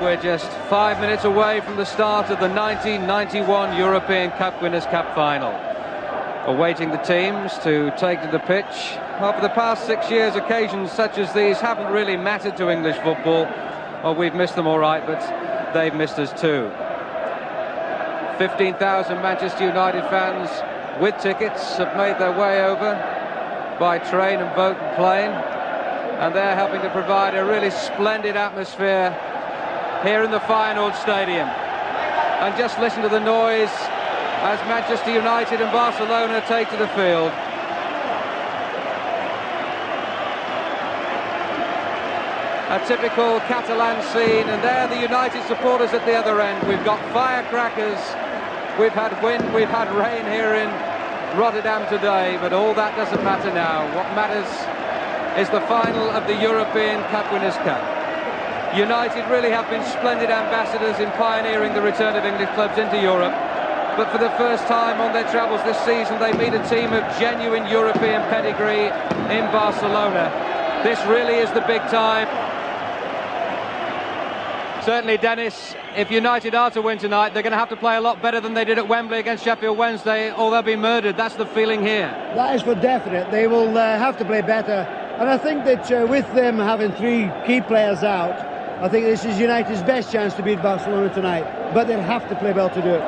we're just 5 minutes away from the start of the 1991 European Cup Winners' Cup final. Awaiting the teams to take to the pitch. Over the past 6 years, occasions such as these haven't really mattered to English football. Well, we've missed them all right, but they've missed us too. 15,000 Manchester United fans with tickets have made their way over by train and boat and plane, and they're helping to provide a really splendid atmosphere here in the Feyenoord Stadium. And just listen to the noise as Manchester United and Barcelona take to the field. A typical Catalan scene, and there the United supporters at the other end. We've got firecrackers, we've had wind, we've had rain here in Rotterdam today, but all that doesn't matter now. What matters is the final of the European Cup Winners' Cup. United really have been splendid ambassadors in pioneering the return of English clubs into Europe, but for the first time on their travels this season they meet a team of genuine European pedigree in Barcelona. This really is the big time. Certainly, Dennis, if United are to win tonight, they're going to have to play a lot better than they did at Wembley against Sheffield Wednesday, or they'll be murdered. That's the feeling here. That is for definite. They will have to play better. And I think that with them having three key players out, I think this is United's best chance to beat Barcelona tonight. But they'll have to play well to do it.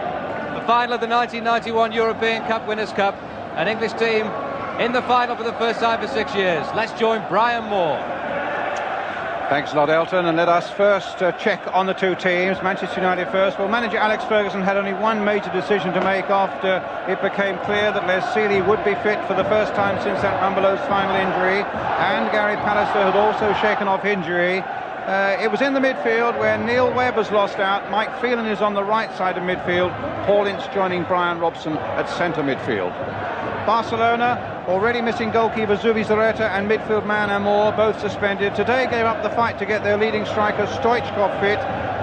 The final of the 1991 European Cup Winners' Cup. An English team in the final for the first time for 6 years. Let's join Brian Moore. Thanks a lot, Elton, and let us first check on the two teams. Manchester United first. Well, manager Alex Ferguson had only one major decision to make after it became clear that Les Sealey would be fit for the first time since that Rumbelows final injury, and Gary Pallister had also shaken off injury. It was in the midfield where Neil Webb has lost out, Mike Phelan is on the right side of midfield, Paul Ince joining Brian Robson at centre midfield. Barcelona already missing goalkeeper Zubizarreta and midfield man Amor, both suspended. Today gave up the fight to get their leading striker Stoichkov fit.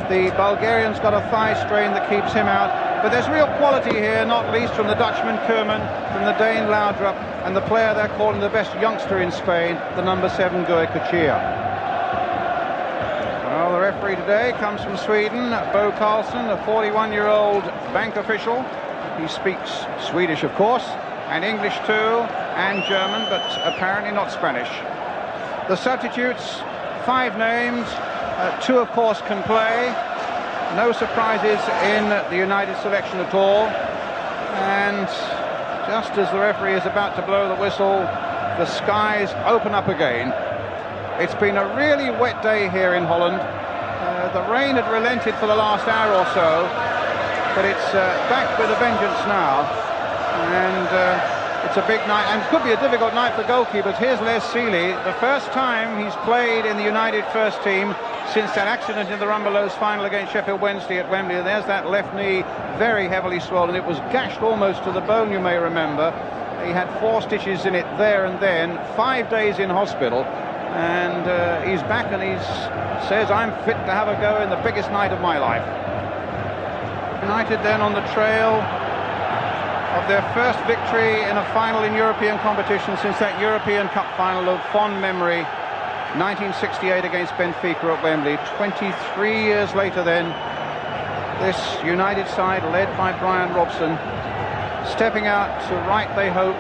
The Bulgarian's got a thigh strain that keeps him out. But there's real quality here, not least from the Dutchman Koeman, from the Dane Laudrup, and the player they're calling the best youngster in Spain, the number 7 Guy Kuchia. Well, the referee today comes from Sweden, Bo Carlson, a 41-year-old bank official. He speaks Swedish, of course, and English too, and German, but apparently not Spanish. The substitutes, 5 names, 2 of course can play. No surprises in the United selection at all. And just as the referee is about to blow the whistle, the skies open up again. It's been a really wet day here in Holland. The rain had relented for the last hour or so, but it's back with a vengeance now. And it's a big night, and could be a difficult night for goalkeepers. Here's Les Sealey, the first time he's played in the United first team since that accident in the Rumbelows final against Sheffield Wednesday at Wembley. And there's that left knee, very heavily swollen. It was gashed almost to the bone, you may remember. He had 4 stitches in it there and then, 5 days in hospital, and he's back, and he says, I'm fit to have a go in the biggest night of my life. United then on the trail of their first victory in a final in European competition since that European Cup final of fond memory, 1968 against Benfica at Wembley. 23 years later then, this United side led by Brian Robson, stepping out to write, they hope,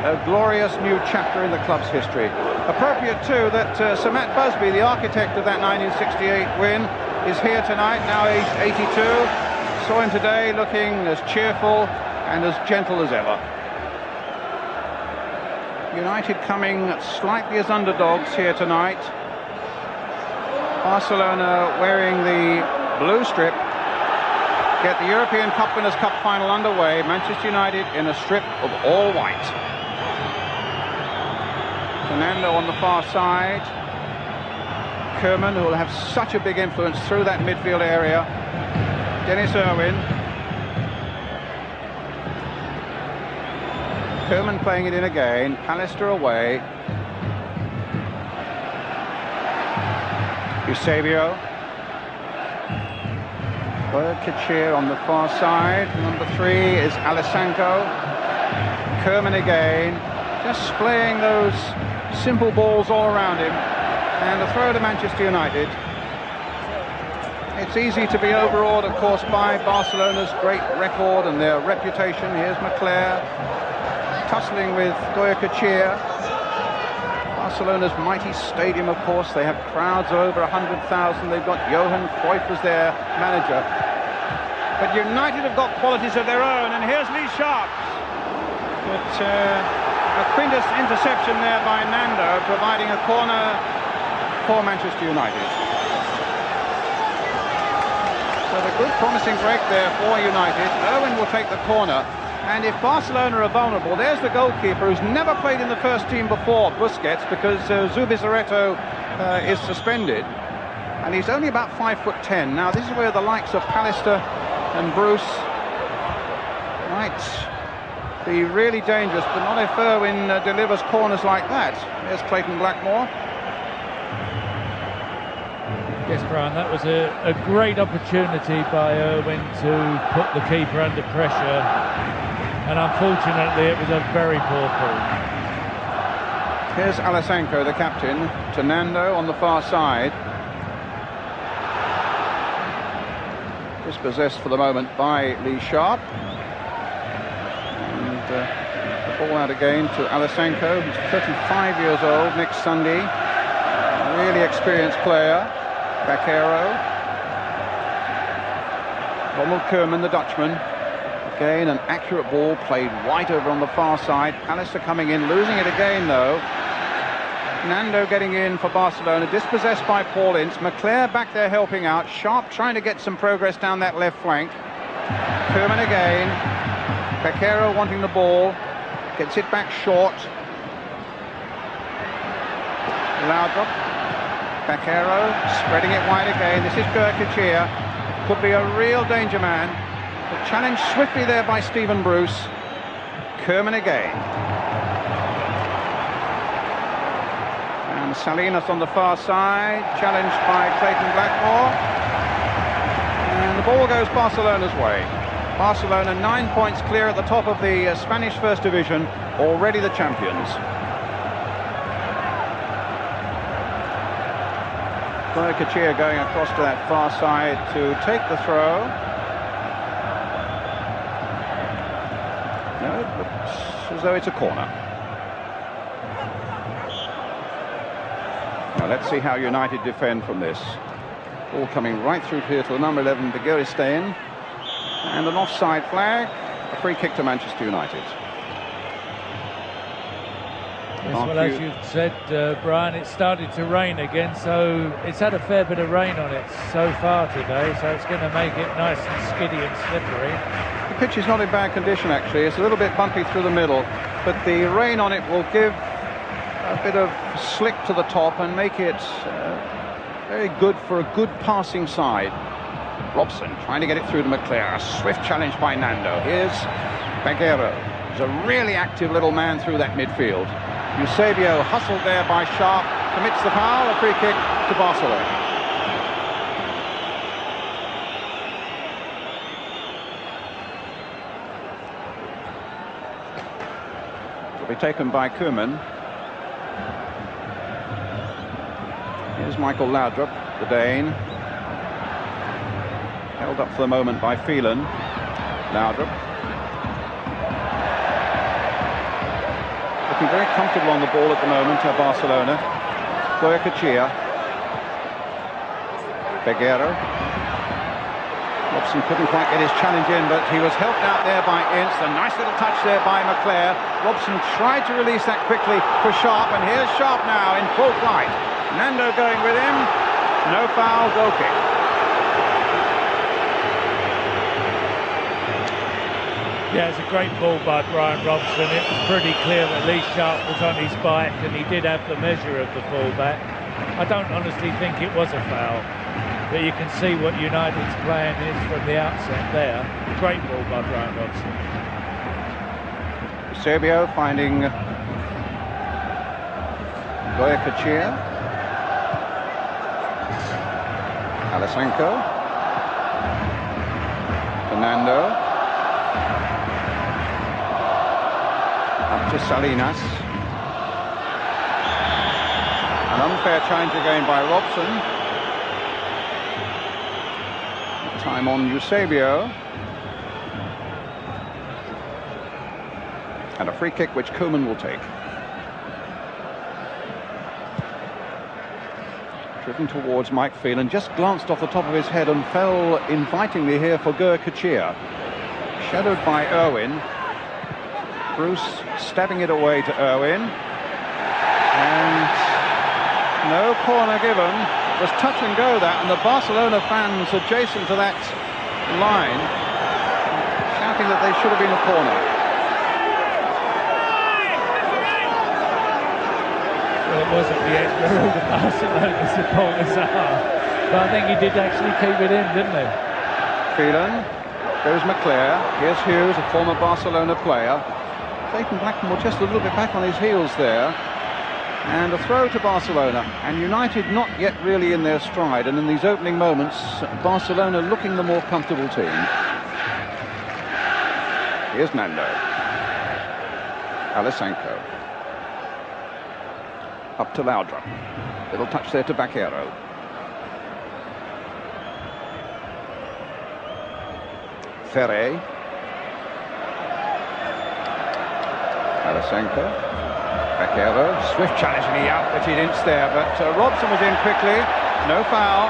a glorious new chapter in the club's history. Appropriate too that Sir Matt Busby, the architect of that 1968 win, is here tonight, now aged 82. Saw him today looking as cheerful and as gentle as ever. United coming slightly as underdogs here tonight. Barcelona wearing the blue strip get the European Cup Winners' Cup final underway. Manchester United in a strip of all white. Fernando on the far side. Koeman, who will have such a big influence through that midfield area. Dennis Irwin. Koeman playing it in again, Pallister away. Eusebio. Kachir on the far side. Number 3 is Alessanco. Koeman again, just playing those simple balls all around him. And a throw to Manchester United. It's easy to be overawed, of course, by Barcelona's great record and their reputation. Here's Mclair tussling with Goycochea. Barcelona's mighty stadium, of course. They have crowds of over 100,000. They've got Johan Cruyff as their manager. But United have got qualities of their own, and here's Lee Sharp. But a Quintus interception there by Nando, providing a corner for Manchester United. So a good promising break there for United. Irwin will take the corner. And if Barcelona are vulnerable, there's the goalkeeper who's never played in the first team before, Busquets, because Zubizarreta is suspended. And he's only about 5'10". Now, this is where the likes of Pallister and Bruce might be really dangerous, but not if Irwin delivers corners like that. There's Clayton Blackmore. Yes, Brian, that was a great opportunity by Irwin to put the keeper under pressure, and unfortunately it was a very poor call. Here's Alessanco, the captain, to Nando on the far side. Dispossessed for the moment by Lee Sharp. And the ball out again to Alessanco, who's 35 years old next Sunday. A really experienced player. Baquero. Ronald Koeman, the Dutchman. Again, an accurate ball played right over on the far side. Pallister coming in, losing it again though. Nando getting in for Barcelona, dispossessed by Paul Ince. Mclair back there helping out. Sharp trying to get some progress down that left flank. Koeman again. Baquero wanting the ball. Gets it back short. Laudrup. Baquero spreading it wide again. This is Goycochea. Could be a real danger man. The challenge swiftly there by Stephen Bruce. Koeman again. And Salinas on the far side. Challenged by Clayton Blackmore. And the ball goes Barcelona's way. Barcelona 9 points clear at the top of the Spanish First Division. Already the champions. Goycochea going across to that far side to take the throw. No, it looks as though it's a corner. Now let's see how United defend from this. Ball coming right through here to the number 11, Begiristain. And an offside flag. A free kick to Manchester United. Yes, well, as you've said, Brian, it started to rain again, so it's had a fair bit of rain on it so far today, so it's going to make it nice and skiddy and slippery. The pitch is not in bad condition, actually. It's a little bit bumpy through the middle, but the rain on it will give a bit of slick to the top and make it very good for a good passing side. Robson trying to get it through to Mclair. A swift challenge by Nando. Here's Baquero. He's a really active little man through that midfield. Eusebio hustled there by Sharp, commits the foul, a free kick to Barcelona. It will be taken by Koeman. Here's Michael Laudrup, the Dane. Held up for the moment by Phelan. Laudrup. Looking very comfortable on the ball at the moment, Barcelona. Goycochea. Baquero. Robson couldn't quite get his challenge in, but he was helped out there by Ince. A nice little touch there by Mclair. Robson tried to release that quickly for Sharp, and here's Sharp now in full flight. Nando going with him. No foul, goal kick. Yeah, it's a great ball by Brian Robson. It was pretty clear that Lee Sharp was on his bike and he did have the measure of the fullback. I don't honestly think it was a foul, but you can see what United's plan is from the outset there. Great ball by Brian Robson. Eusebio finding Goycochea. Alessanco. Fernando. Up to Salinas. An unfair challenge again by Robson. Time on Eusebio. And a free kick which Koeman will take. Driven towards Mike Phelan, just glanced off the top of his head and fell invitingly here for Gur Kachir. Shadowed by Irwin. Bruce stabbing it away to Irwin. And no corner given. It was touch and go that, and the Barcelona fans adjacent to that line shouting that they should have been a corner. Well, it wasn't the end where all the Barcelona supporters are, but I think he did actually keep it in, didn't he? Phelan, goes McClare. Here's Hughes, a former Barcelona player. Clayton Blackmore just a little bit back on his heels there. And a throw to Barcelona, and United not yet really in their stride, and in these opening moments Barcelona looking the more comfortable team. Here's Nando. Alessanco. Up to Laudrup. Little touch there to Baquero. Ferre. Alessanco. Baquero, swift challenge and he outwitted Ince there, but Robson was in quickly. No foul.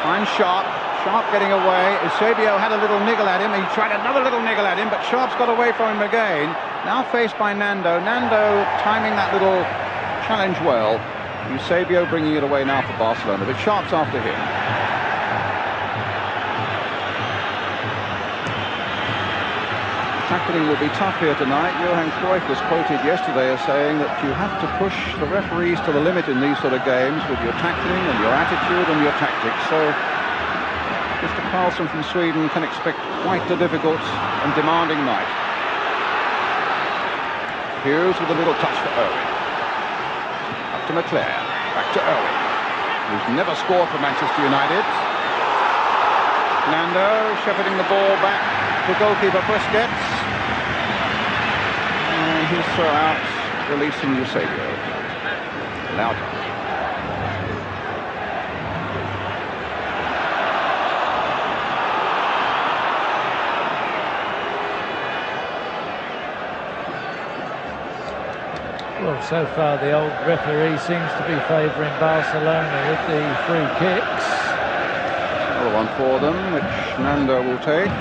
Finds Sharp. Sharp getting away. Eusebio had a little niggle at him. He tried another little niggle at him, but Sharp's got away from him again. Now faced by Nando. Nando timing that little challenge well. Eusebio bringing it away now for Barcelona, but Sharp's after him. Tackling will be tough here tonight. Johan Cruyff was quoted yesterday as saying that you have to push the referees to the limit in these sort of games with your tackling and your attitude and your tactics. So Mr. Karlsson from Sweden can expect quite a difficult and demanding night. Hughes with a little touch for Irwin. Up to McClare. Back to Irwin, who's never scored for Manchester United. Nando shepherding the ball back to goalkeeper Busquets. And his throw out, releasing Eusebio. Laudrup. Well, so far the old referee seems to be favouring Barcelona with the free kicks. Another one for them, which Nando will take.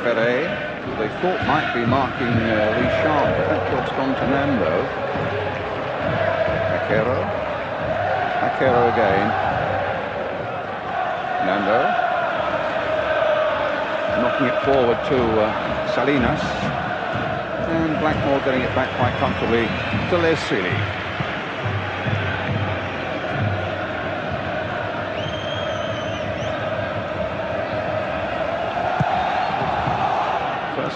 Ferre, who they thought might be marking Lee Sharp, but that job's gone to Nando. Baquero again. Nando. Knocking it forward to Salinas. And Blackmore getting it back quite comfortably to Les Silly.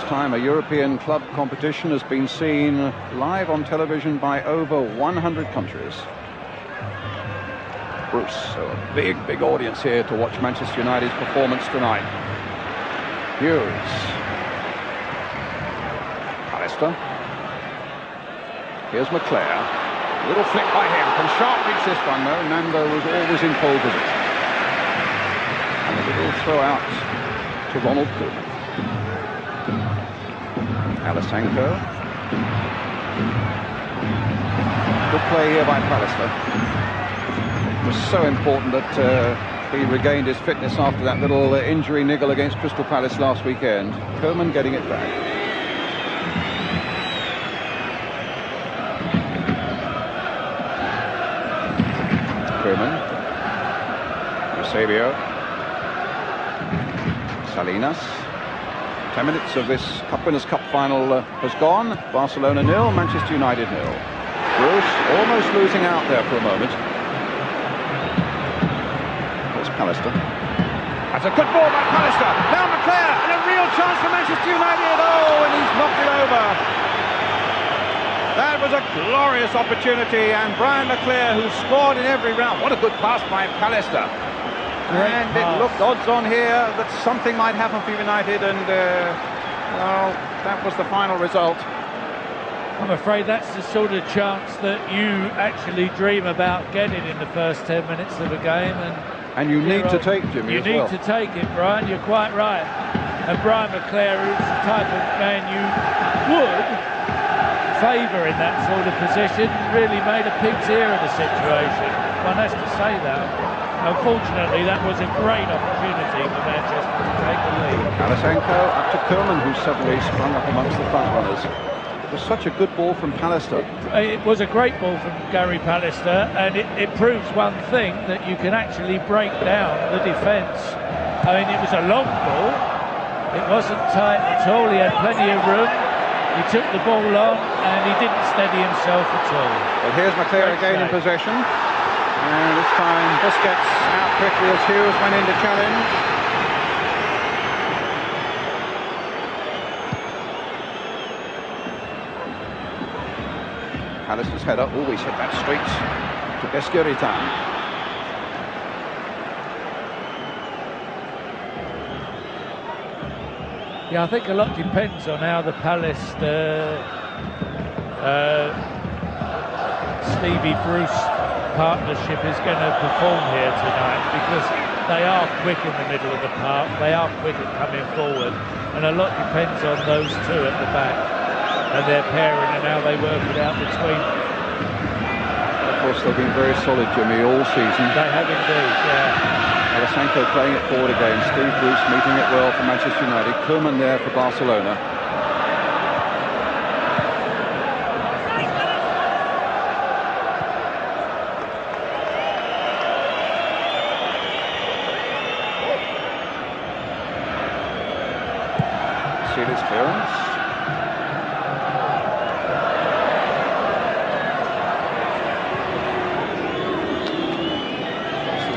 Time a European club competition has been seen live on television by over 100 countries. Bruce, so a big audience here to watch Manchester United's performance tonight. Hughes. Pallister. Here's McClare. Little flick by him. Can Sharp reach this one though? Nando was always in pole position. And a little throw out to Ronald Koeman. Alessanco. Good play here by Pallister. It was so important that he regained his fitness after that little injury niggle against Crystal Palace last weekend. Koeman getting it back. Koeman. Eusebio. Salinas. 10 minutes of this Winners' Cup final has gone. Barcelona 0, Manchester United 0. Bruce almost losing out there for a moment. There's Pallister. That's a good ball by Pallister. Now McClare, and a real chance for Manchester United. Oh, and he's knocked it over. That was a glorious opportunity, and Brian Leclerc, who scored in every round. What a good pass by Pallister. And it looked odds on here that something might happen for United, and well, that was the final result. I'm afraid that's the sort of chance that you actually dream about getting in the first 10 minutes of a game. And you need to take, Jimmy, you as well. need to take it, Brian. You're quite right. And Brian McClare is the type of man you would favour in that sort of position. Really made a pig's ear of the situation. One has to say that. Unfortunately, that was a great opportunity for Manchester to take the lead. Alisenko up to Kerman, who suddenly sprung up amongst the front runners. It was such a good ball from Pallister. It was a great ball from Gary Pallister, and it proves one thing, that you can actually break down the defence. I mean, it was a long ball. It wasn't tight at all. He had plenty of room. He took the ball on, and he didn't steady himself at all. Well, here's McClare again in possession. And this time Busquets out quickly as Hughes went in to challenge. Pallister's header always hit that straight to Bescuritan. Yeah, I think a lot depends on how the Palace Stevie Bruce partnership is going to perform here tonight, because they are quick in the middle of the park, they are quick at coming forward, and a lot depends on those two at the back and their pairing and how they work it out between them. Of course, they've been very solid, Jimmy, all season. They have indeed, yeah. Alisenko playing it forward again. Steve Bruce meeting it well for Manchester United. Koeman there for Barcelona. Sealy's clearance.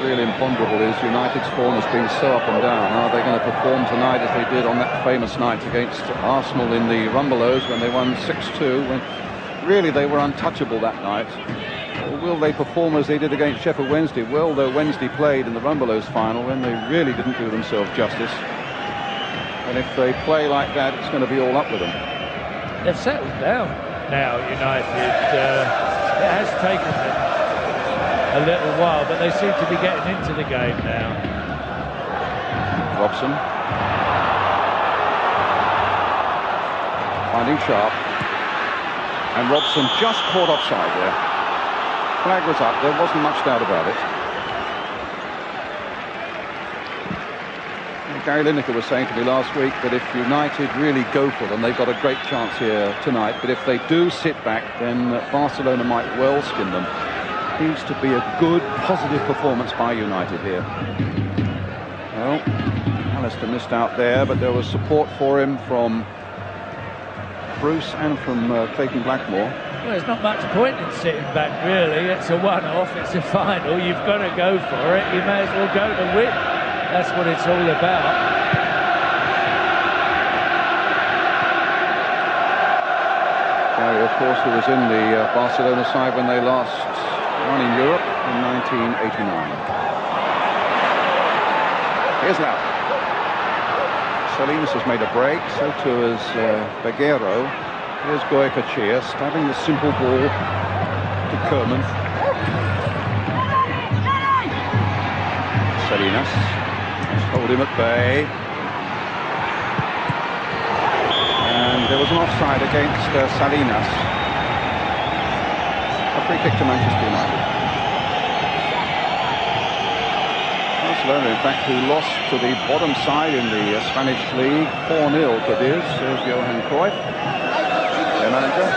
Really imponderable is United's form has been so up and down. Are they going to perform tonight as they did on that famous night against Arsenal in the Rumbelows when they won 6-2, when really they were untouchable that night? Or will they perform as they did against Sheffield Wednesday? Well, though Wednesday played in the Rumbelows final when they really didn't do themselves justice. And if they play like that, it's going to be all up with them. They've settled down now, United. It has taken them a little while, but they seem to be getting into the game now. Robson finding Sharp, and Robson just caught offside there. Flag was up, there wasn't much doubt about it. And Gary Lineker was saying to me last week that if United really go for them, they've got a great chance here tonight, but if they do sit back, then Barcelona might well skin them. Needs to be a good, positive performance by United here. Well, Alistair missed out there, but there was support for him from Bruce and from Clayton Blackmore. Well, there's not much point in sitting back, really. It's a one-off, it's a final. You've got to go for it. You may as well go to win. That's what it's all about. Gary, of course, who was in the Barcelona side when they last won in Europe in 1989. Here's Lau. Salinas has made a break, so too has Baguero. Here's Goycochea stabbing the simple ball to Kerman. Salinas has hold him at bay. And there was an offside against Salinas. A free kick to Manchester United. Barcelona, in fact, who lost to the bottom side in the Spanish league, 4-0 to this. There's Johan Cruyff, their manager.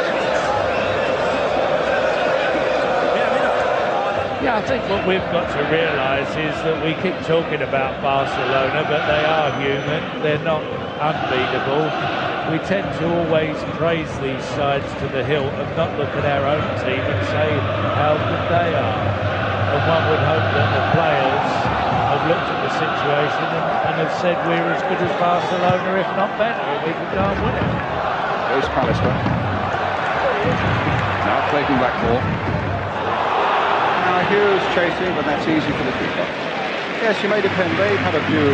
Yeah, I think what we've got to realise is that we keep talking about Barcelona, but they are human. They're not unbeatable. We tend to always praise these sides to the hilt and not look at our own team and say how good they are. And one would hope that the players have looked at the situation and have said we're as good as Barcelona, if not better, and we can go and win it. There's Pallister. Now Clayton Blackmore. Now Hughes chasing, but that's easy for the keeper. Yes, you may depend. They've had a few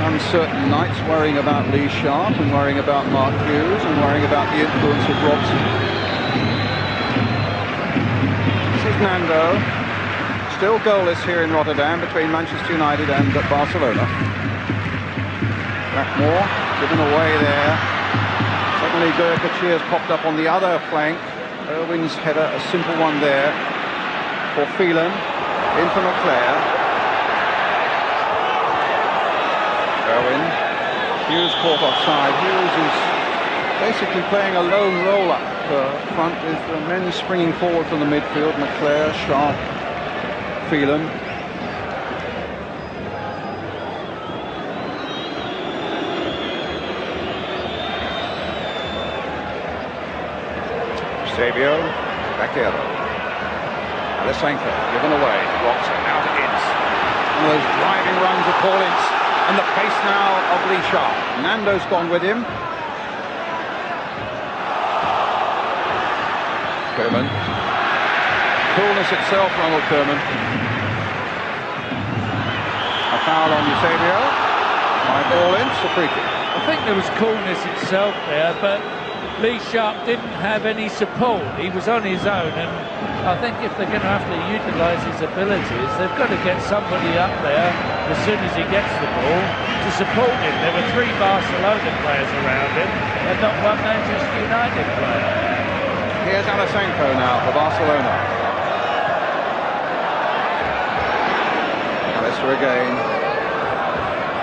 uncertain nights worrying about Lee Sharp and worrying about Mark Hughes and worrying about the influence of Robson. Nando. Still goalless here in Rotterdam between Manchester United and Barcelona. Blackmore given away there. Suddenly Gurkacier's popped up on the other flank. Irwin's header, a simple one there for Phelan. In for McClare. Irwin. Hughes caught offside. Hughes is basically playing a lone role up front with men springing forward from the midfield. McClare, Sharp, Phelan. Eusebio, Vaquero. Alessanco, given away to Robson, now to Ince. One of those driving runs of Paul Ince. And the pace now of Lee Sharp. Nando's gone with him. Koeman. Coolness itself, Ronald Koeman. A foul on Eusebio. By Paul Ince, a free kick. I think there was coolness itself there, but Lee Sharp didn't have any support. He was on his own, and I think if they're going to have to utilise his abilities, they've got to get somebody up there as soon as he gets the ball to support him. There were 3 Barcelona players around him and not one Manchester United player. Here's Alessanco now for Barcelona. Alistair again.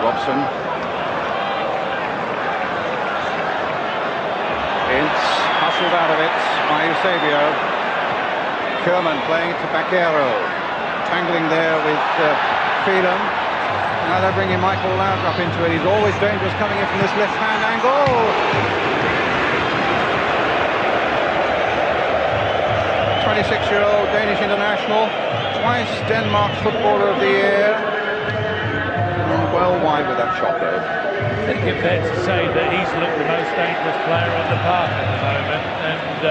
Robson. Ince hustled out of it by Eusebio. Koeman playing it to Vaquero. Tangling there with Phelan. Now they're bringing Michael Laudrup into it. He's always dangerous coming in from this left-hand angle. 26-year-old Danish international, twice Denmark's Footballer of the Year. Well wide with that shot, though. I think it's fair to say that he's looked the most dangerous player on the park at the moment, and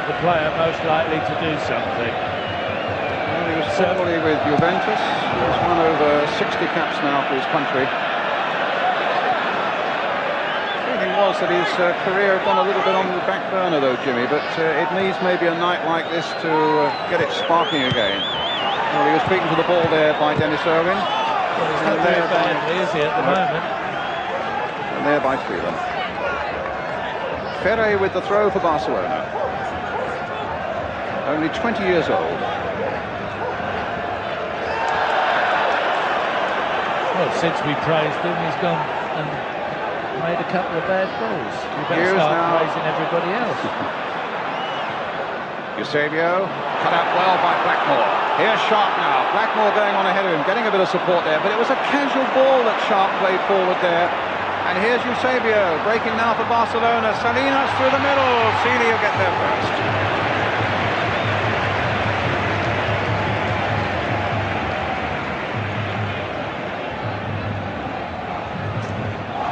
the player most likely to do something. Well, he was formerly with Juventus. He's won over 60 caps now for his country. Was that his career had gone a little bit on the back burner, though, Jimmy, but it needs maybe a night like this to get it sparking again. Well, he was speaking to the ball there by Dennis Irwin. Well, he's not very badly, is he, at the moment? And there by Phelan. Ferre with the throw for Barcelona. Only 20 years old. Well, since we praised him, he's gone and made a couple of bad balls. You better start praising everybody else. Eusebio, cut out well by Blackmore. Here's Sharp now. Blackmore going on ahead of him, getting a bit of support there, but it was a casual ball that Sharp played forward there. And here's Eusebio, breaking now for Barcelona. Salinas through the middle. Sealy will get there first.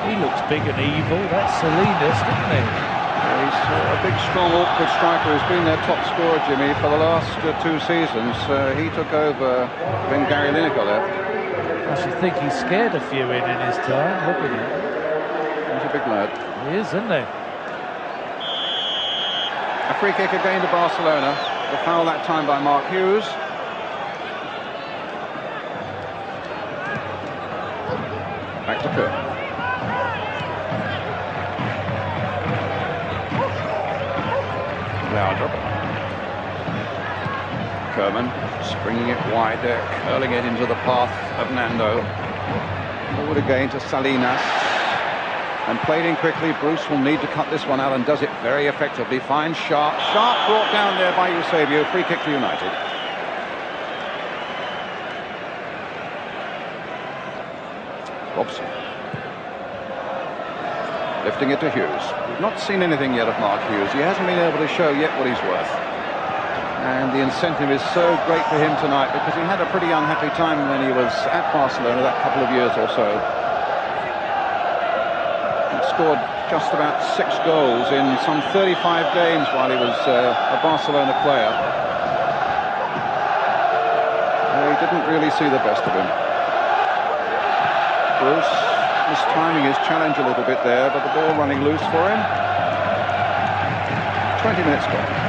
He looks big and evil. That's Salinas, doesn't he? Yeah, he's a big, strong, awkward striker who's been their top scorer, Jimmy, for the last 2 seasons. He took over when Gary Lineker left. I should think he scared a few in his time. Look at him. He's a big lad. He is, isn't he? A free kick again to Barcelona. The foul that time by Mark Hughes. Back to Kuip. Laudrup. Koeman springing it wide there, curling it into the path of Nando. Forward again to Salinas. And played in quickly. Bruce will need to cut this one out and does it very effectively. Finds Sharp. Sharp brought down there by Eusebio. Free kick for United. Robson. Lifting it to Hughes. We've not seen anything yet of Mark Hughes. He hasn't been able to show yet what he's worth. And the incentive is so great for him tonight because he had a pretty unhappy time when he was at Barcelona that couple of years or so. He scored just about 6 goals in some 35 games while he was a Barcelona player. He didn't really see the best of him. Bruce mistiming his challenge a little bit there, but the ball running loose for him. 20 minutes gone.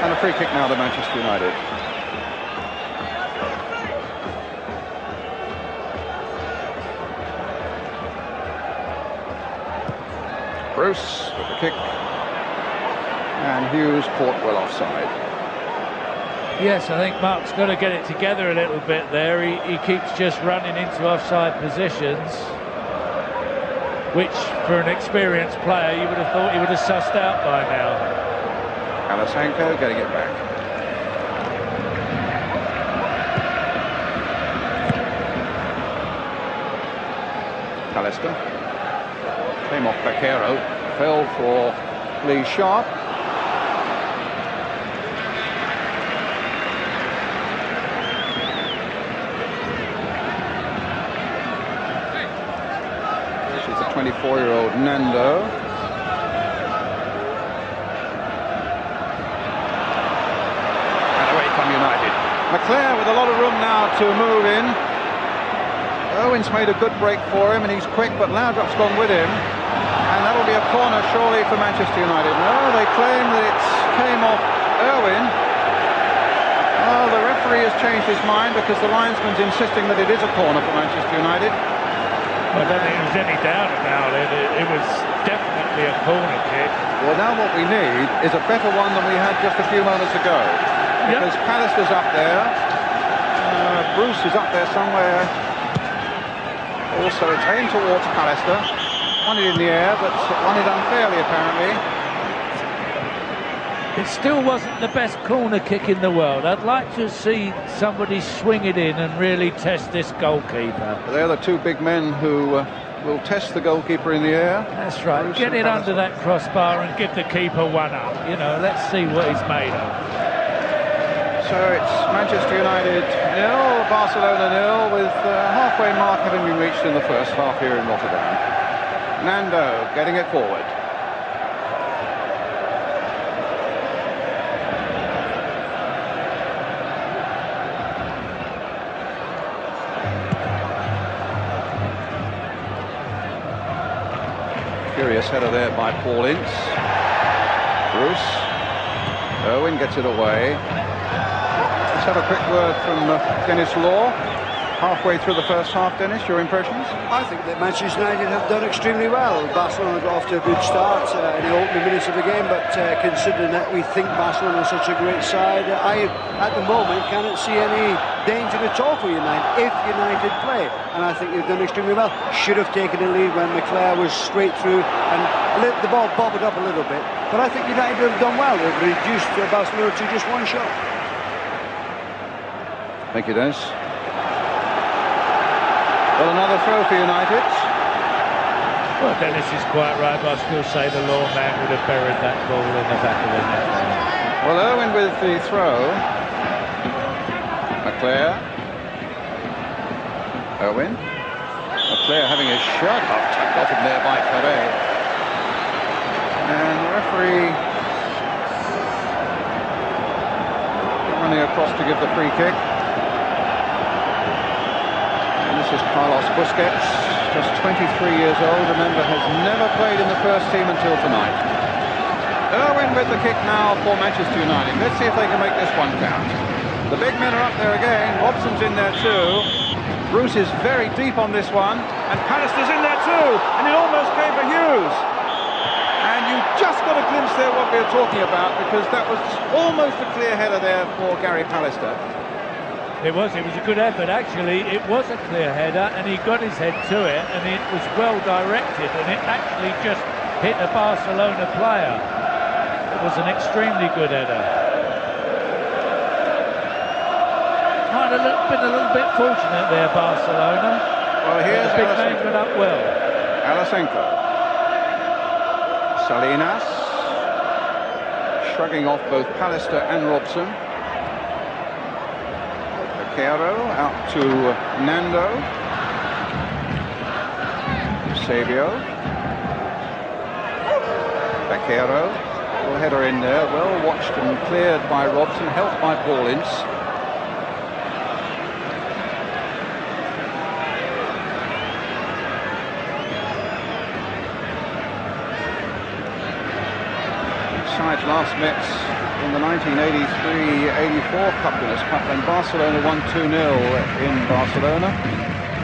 And a free kick now to Manchester United. Bruce with the kick. And Hughes caught well offside. Yes, I think Mark's got to get it together a little bit there. He keeps just running into offside positions, which for an experienced player you would have thought he would have sussed out by now. Alasenko getting it back. Pallister came off Bakero, fell for Lee Sharp. This is the 24-year-old Nando. And away come United. McClare with a lot of room now to move in. Owen's made a good break for him, and he's quick, but Laudrup's gone with him. And that'll be a corner, surely, for Manchester United. No, they claim that it came off Irwin. Oh, the referee has changed his mind because the linesman's insisting that it is a corner for Manchester United. I don't think there's any doubt about it. It was definitely a corner kick. Well, now what we need is a better one than we had just a few moments ago. Because Pallister's up there. Bruce is up there somewhere. Also, it's aimed towards Pallister. Won it in the air, but won it unfairly, apparently. It still wasn't the best corner kick in the world. I'd like to see somebody swing it in and really test this goalkeeper. They're the two big men who will test the goalkeeper in the air. That's right. Bruce Get it Pallister under that crossbar and give the keeper one up. You know, let's see what he's made of. So it's Manchester United 0, Barcelona 0, with halfway mark having been reached in the first half here in Rotterdam. Nando getting it forward. Curious header there by Paul Ince. Bruce. Owen gets it away. Let's have a quick word from Dennis Law. Halfway through the first half, Dennis, your impressions? I think that Manchester United have done extremely well. Barcelona got off to a good start in the opening minutes of the game, but considering that we think Barcelona is such a great side, I, at the moment, cannot see any danger at all for United if United play. And I think they've done extremely well. Should have taken the lead when McClare was straight through and the ball bobbled up a little bit. But I think United have done well. They've reduced Barcelona to just one shot. Thank you, Dennis. Well, another throw for United. Well, Dennis is quite right, but I still say the lawman would have buried that ball in the back of the net. Well, Irwin with the throw. McClare. Irwin. McClare having a shot tucked off him there by Ferre. And the referee running across to give the free kick. This is Carlos Busquets, just 23 years old, remember, has never played in the first team until tonight. Irwin with the kick now for Manchester United. Let's see if they can make this one count. The big men are up there again. Robson's in there too. Bruce is very deep on this one. And Pallister's in there too. And it almost came for Hughes. And you just got a glimpse there what we were talking about, because that was almost a clear header there for Gary Pallister. It was a good effort, actually. It was a clear header, and he got his head to it, and it was well directed, and it actually just hit a Barcelona player. It was an extremely good header. Might have been a little bit fortunate there, Barcelona. Well, here's the big man got up well. Alasenko. Salinas. Shrugging off both Pallister and Robson. Bakero out to Nando. Savio. Bakero. Little header in there, well watched and cleared by Robson, helped by Paul Ince. Inside last minute. in the 1983-84 Cup Winners' Cup when Barcelona won 2-0 in Barcelona.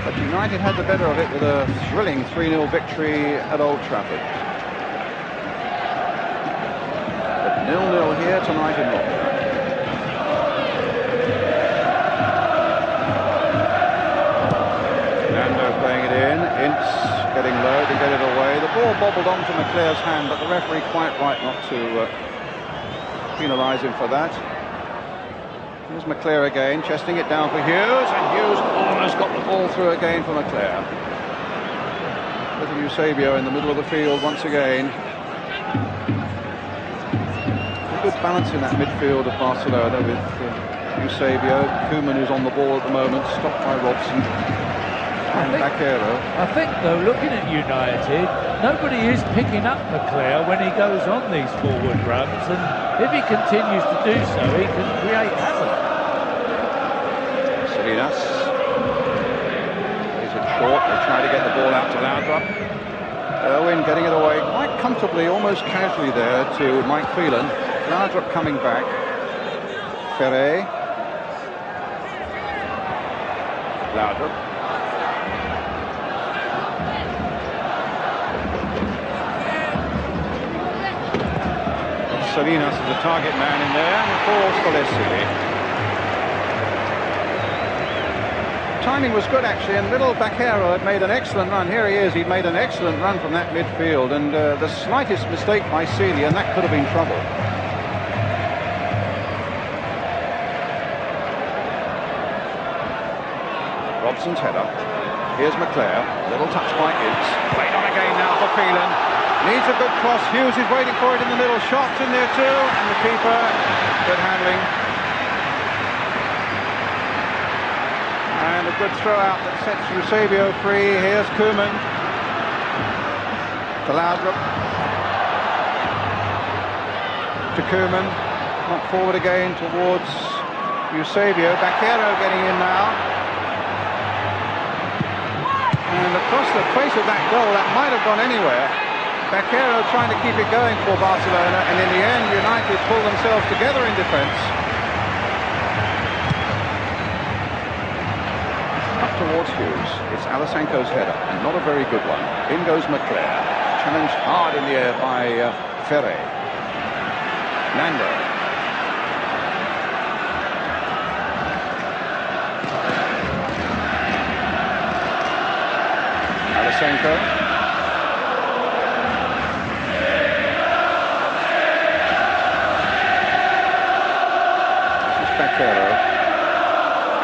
But United had the better of it with a thrilling 3-0 victory at Old Trafford. But 0-0 here tonight in Rotterdam. Playing it in, Ince getting low to get it away. The ball bobbled onto McClare's hand, but the referee quite right not to penalise him for that. Here's McClare again, chesting it down for Hughes, and Hughes almost got the ball through again for McClare. Little Eusebio in the middle of the field once again. A good balance in that midfield of Barcelona with Eusebio, Koeman, who's on the ball at the moment, stopped by Robson. I think, though, looking at United, nobody is picking up McClare when he goes on these forward runs, and if he continues to do so, he can create havoc. Salinas is it short. They try to get the ball out to Laudrup. Irwin getting it away quite comfortably, almost casually there to Mike Phelan. Laudrup coming back. Ferre. Laudrup. Salinas is the target man in there, and falls for Leslie. Timing was good actually, and little Baquero had made an excellent run. Here he is, he'd made an excellent run from that midfield, and the slightest mistake by Seeley and that could have been trouble. Robson's header. Here's McClare, little touch by Ince. Played on again now for Phelan. Needs a good cross. Hughes is waiting for it in the middle. Shot in there too, and the keeper, good handling. And a good throw out that sets Eusebio free. Here's Koeman. To Laudrup. To Koeman. Not forward again towards Eusebio. Baquero getting in now. And across the face of that goal, that might have gone anywhere. Baquero trying to keep it going for Barcelona, and in the end United pull themselves together in defence. Up towards Hughes. It's Alasanko's header, and not a very good one. In goes McClare. Challenged hard in the air by Ferre. Nando. Alasanko.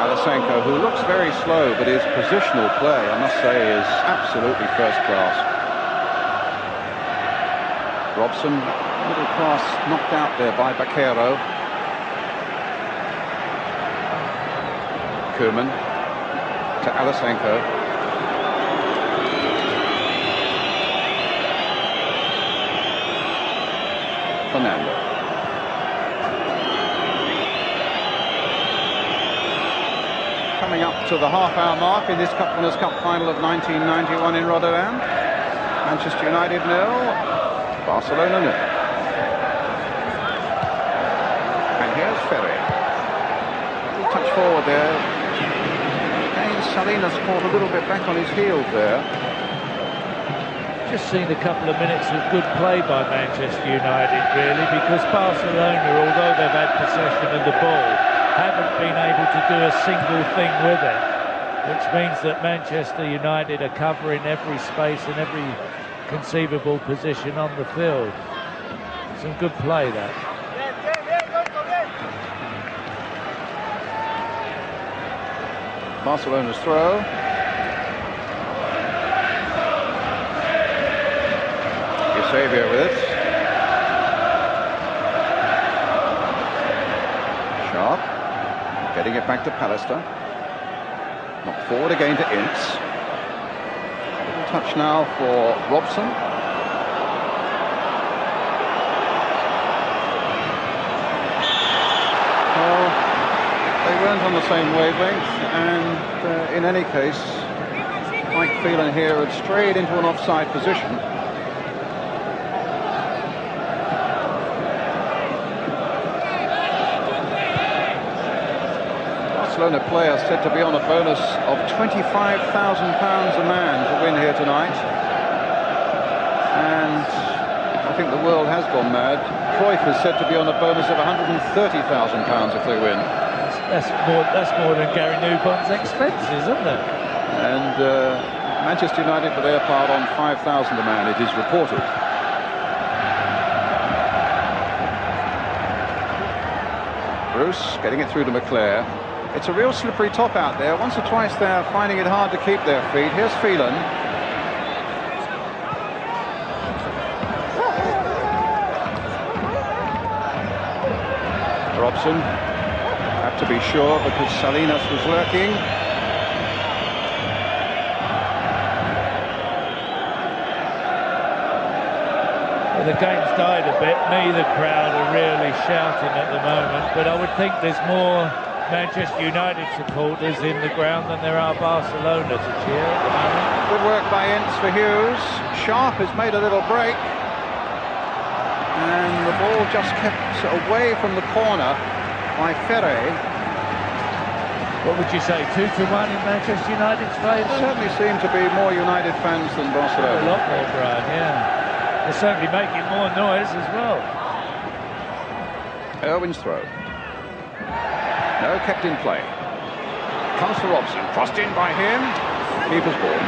Alasanko, who looks very slow, but his positional play, I must say, is absolutely first class. Robson, middle pass knocked out there by Baquero. Koeman to Alasanko. Fernando. Coming up to the half-hour mark in this Cup Winners' Cup final of 1991 in Rotterdam. Manchester United 0, Barcelona 0. And here's Ferre. Little touch forward there. Again, Salinas caught a little bit back on his heels there. Just seen a couple of minutes of good play by Manchester United, really, because Barcelona, although they've had possession of the ball, haven't been able to do a single thing with it, which means that Manchester United are covering every space and every conceivable position on the field. Some good play, that. Barcelona's throw. Eusebio with it. Sharp. Getting it back to Pallister. Knocked forward again to Ince. Little touch now for Robson. Well, they weren't on the same wavelength, and in any case, Mike Phelan here had strayed into an offside position. Barcelona player said to be on a bonus of £25,000 a man to win here tonight. And I think the world has gone mad. Kuip is said to be on a bonus of £130,000 if they win. That's more than Gary Newbon's expenses, isn't it? And Manchester United, for their part, on £5,000 a man, it is reported. Bruce getting it through to McClare. It's a real slippery top out there. Once or twice they're finding it hard to keep their feet. Here's Phelan. Robson had to be sure because Salinas was lurking. Well, the game's died a bit. Neither crowd are really shouting at the moment, but I would think there's more Manchester United supporters in the ground than there are Barcelona to cheer at the moment. Good work by Ince for Hughes. Sharp has made a little break. And the ball just kept away from the corner by Ferre. What would you say, 2-1 in Manchester United's favour? Certainly seem to be more United fans than Barcelona. A lot more, Brian, yeah. They're certainly making more noise as well. Irwin's throw. No, kept in play. Comes to Robson, crossed in by him. Keeper's ball.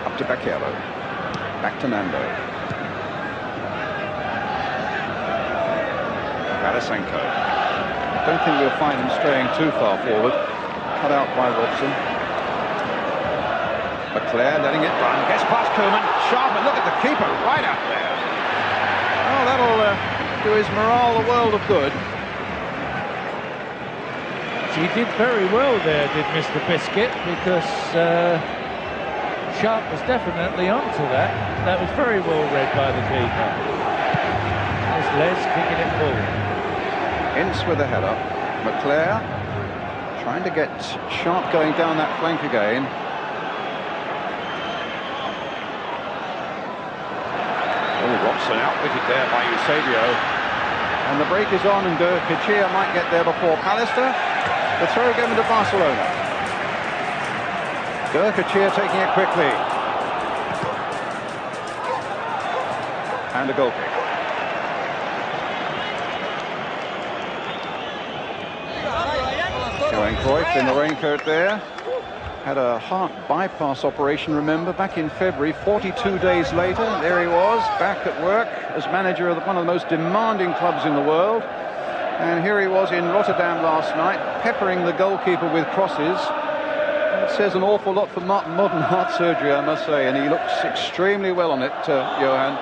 Up to Bakero. Back to Nando. Garasenko. Don't think we'll find him straying too far forward. Cut out by Robson. McClare letting it run. Gets past Koeman. Sharp, and look at the keeper right up there. Oh, that'll do his morale a world of good. He did very well there, did Mr. Biscuit, because Sharp was definitely onto that. That was very well read by the keeper. There's Les kicking it forward. Ince with the header. McClare trying to get Sharp going down that flank again. Oh, Robson outwitted there by Eusebio. And the break is on, and Kachia might get there before Pallister. The throw given to Barcelona. Kachia taking it quickly. And a goal kick. Showing Kuip in the raincoat there. Had a heart bypass operation, remember, back in February. 42 days later, there he was, back at work as manager of one of the most demanding clubs in the world. And here he was in Rotterdam last night, peppering the goalkeeper with crosses. It says an awful lot for modern heart surgery, I must say, and he looks extremely well on it, Johan.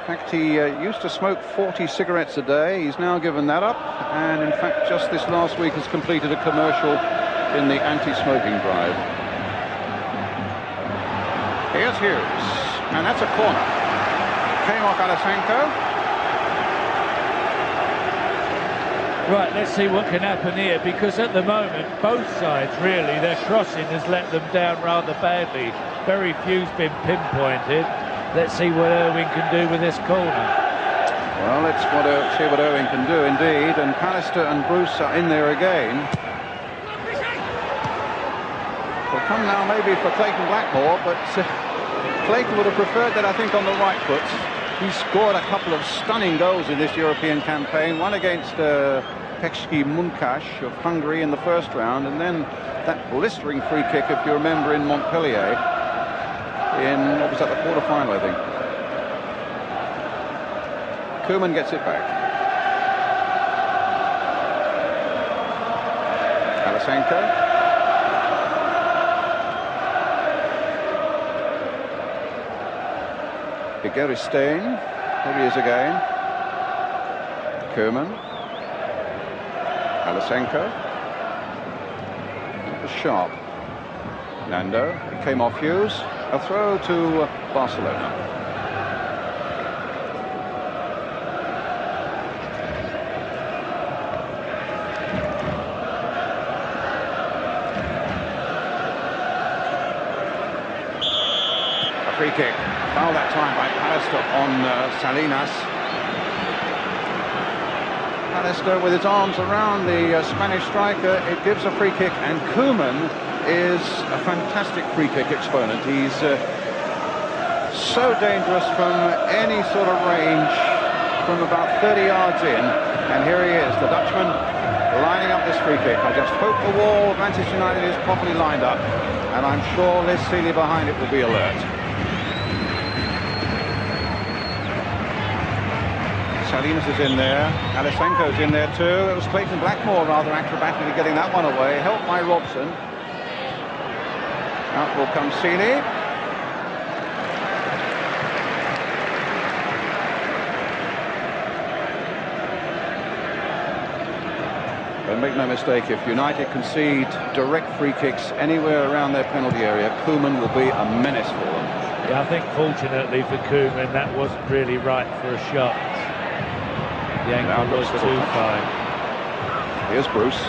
In fact, he used to smoke 40 cigarettes a day. He's now given that up, and in fact, just this last week has completed a commercial in the anti-smoking drive. Here's Hughes, and that's a corner. Came off Alasanko. Right, let's see what can happen here, because at the moment, both sides, really, their crossing has let them down rather badly. Very few's been pinpointed. Let's see what Irwin can do with this corner. Well, let's see what Irwin can do, indeed. And Pallister and Bruce are in there again. Will come now maybe for Clayton Blackmore, but Clayton would have preferred that, I think, on the right foot. He scored a couple of stunning goals in this European campaign. One against Pecski Munkash of Hungary in the first round, and then that blistering free kick, if you remember, in Montpellier in, what was that, the quarter-final, I think. Koeman gets it back. Alasanko. Begiristain, here he is again. Koeman. Alasanko. That was Sharp. Nando, it came off Hughes. A throw to Barcelona. A free kick. Foul that time by Pallister on Salinas. Pallister with his arms around the Spanish striker. It gives a free kick, and Koeman is a fantastic free kick exponent. He's so dangerous from any sort of range from about 30 yards in, and here he is, the Dutchman, lining up this free kick. I just hope the wall of Manchester United is properly lined up, and I'm sure Liz Seeley behind it will be alert. Salinas is in there, Alessanko's in there too. It was Clayton Blackmore rather acrobatically getting that one away, helped by Robson. Out will come Seeley. But make no mistake, if United concede direct free kicks anywhere around their penalty area, Koeman will be a menace for them. Yeah, I think fortunately for Koeman, that wasn't really right for a shot. The angle was too fine. Here's Bruce.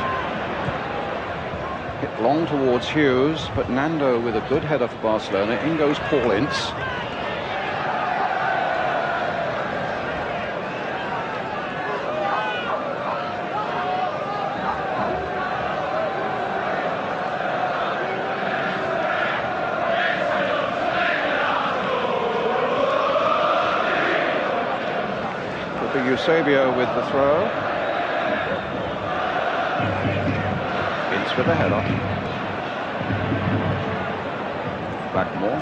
Hit long towards Hughes, but Nando with a good header for Barcelona. In goes Paul Ince. Eusebio with the throw. Ince with the header. Blackmore.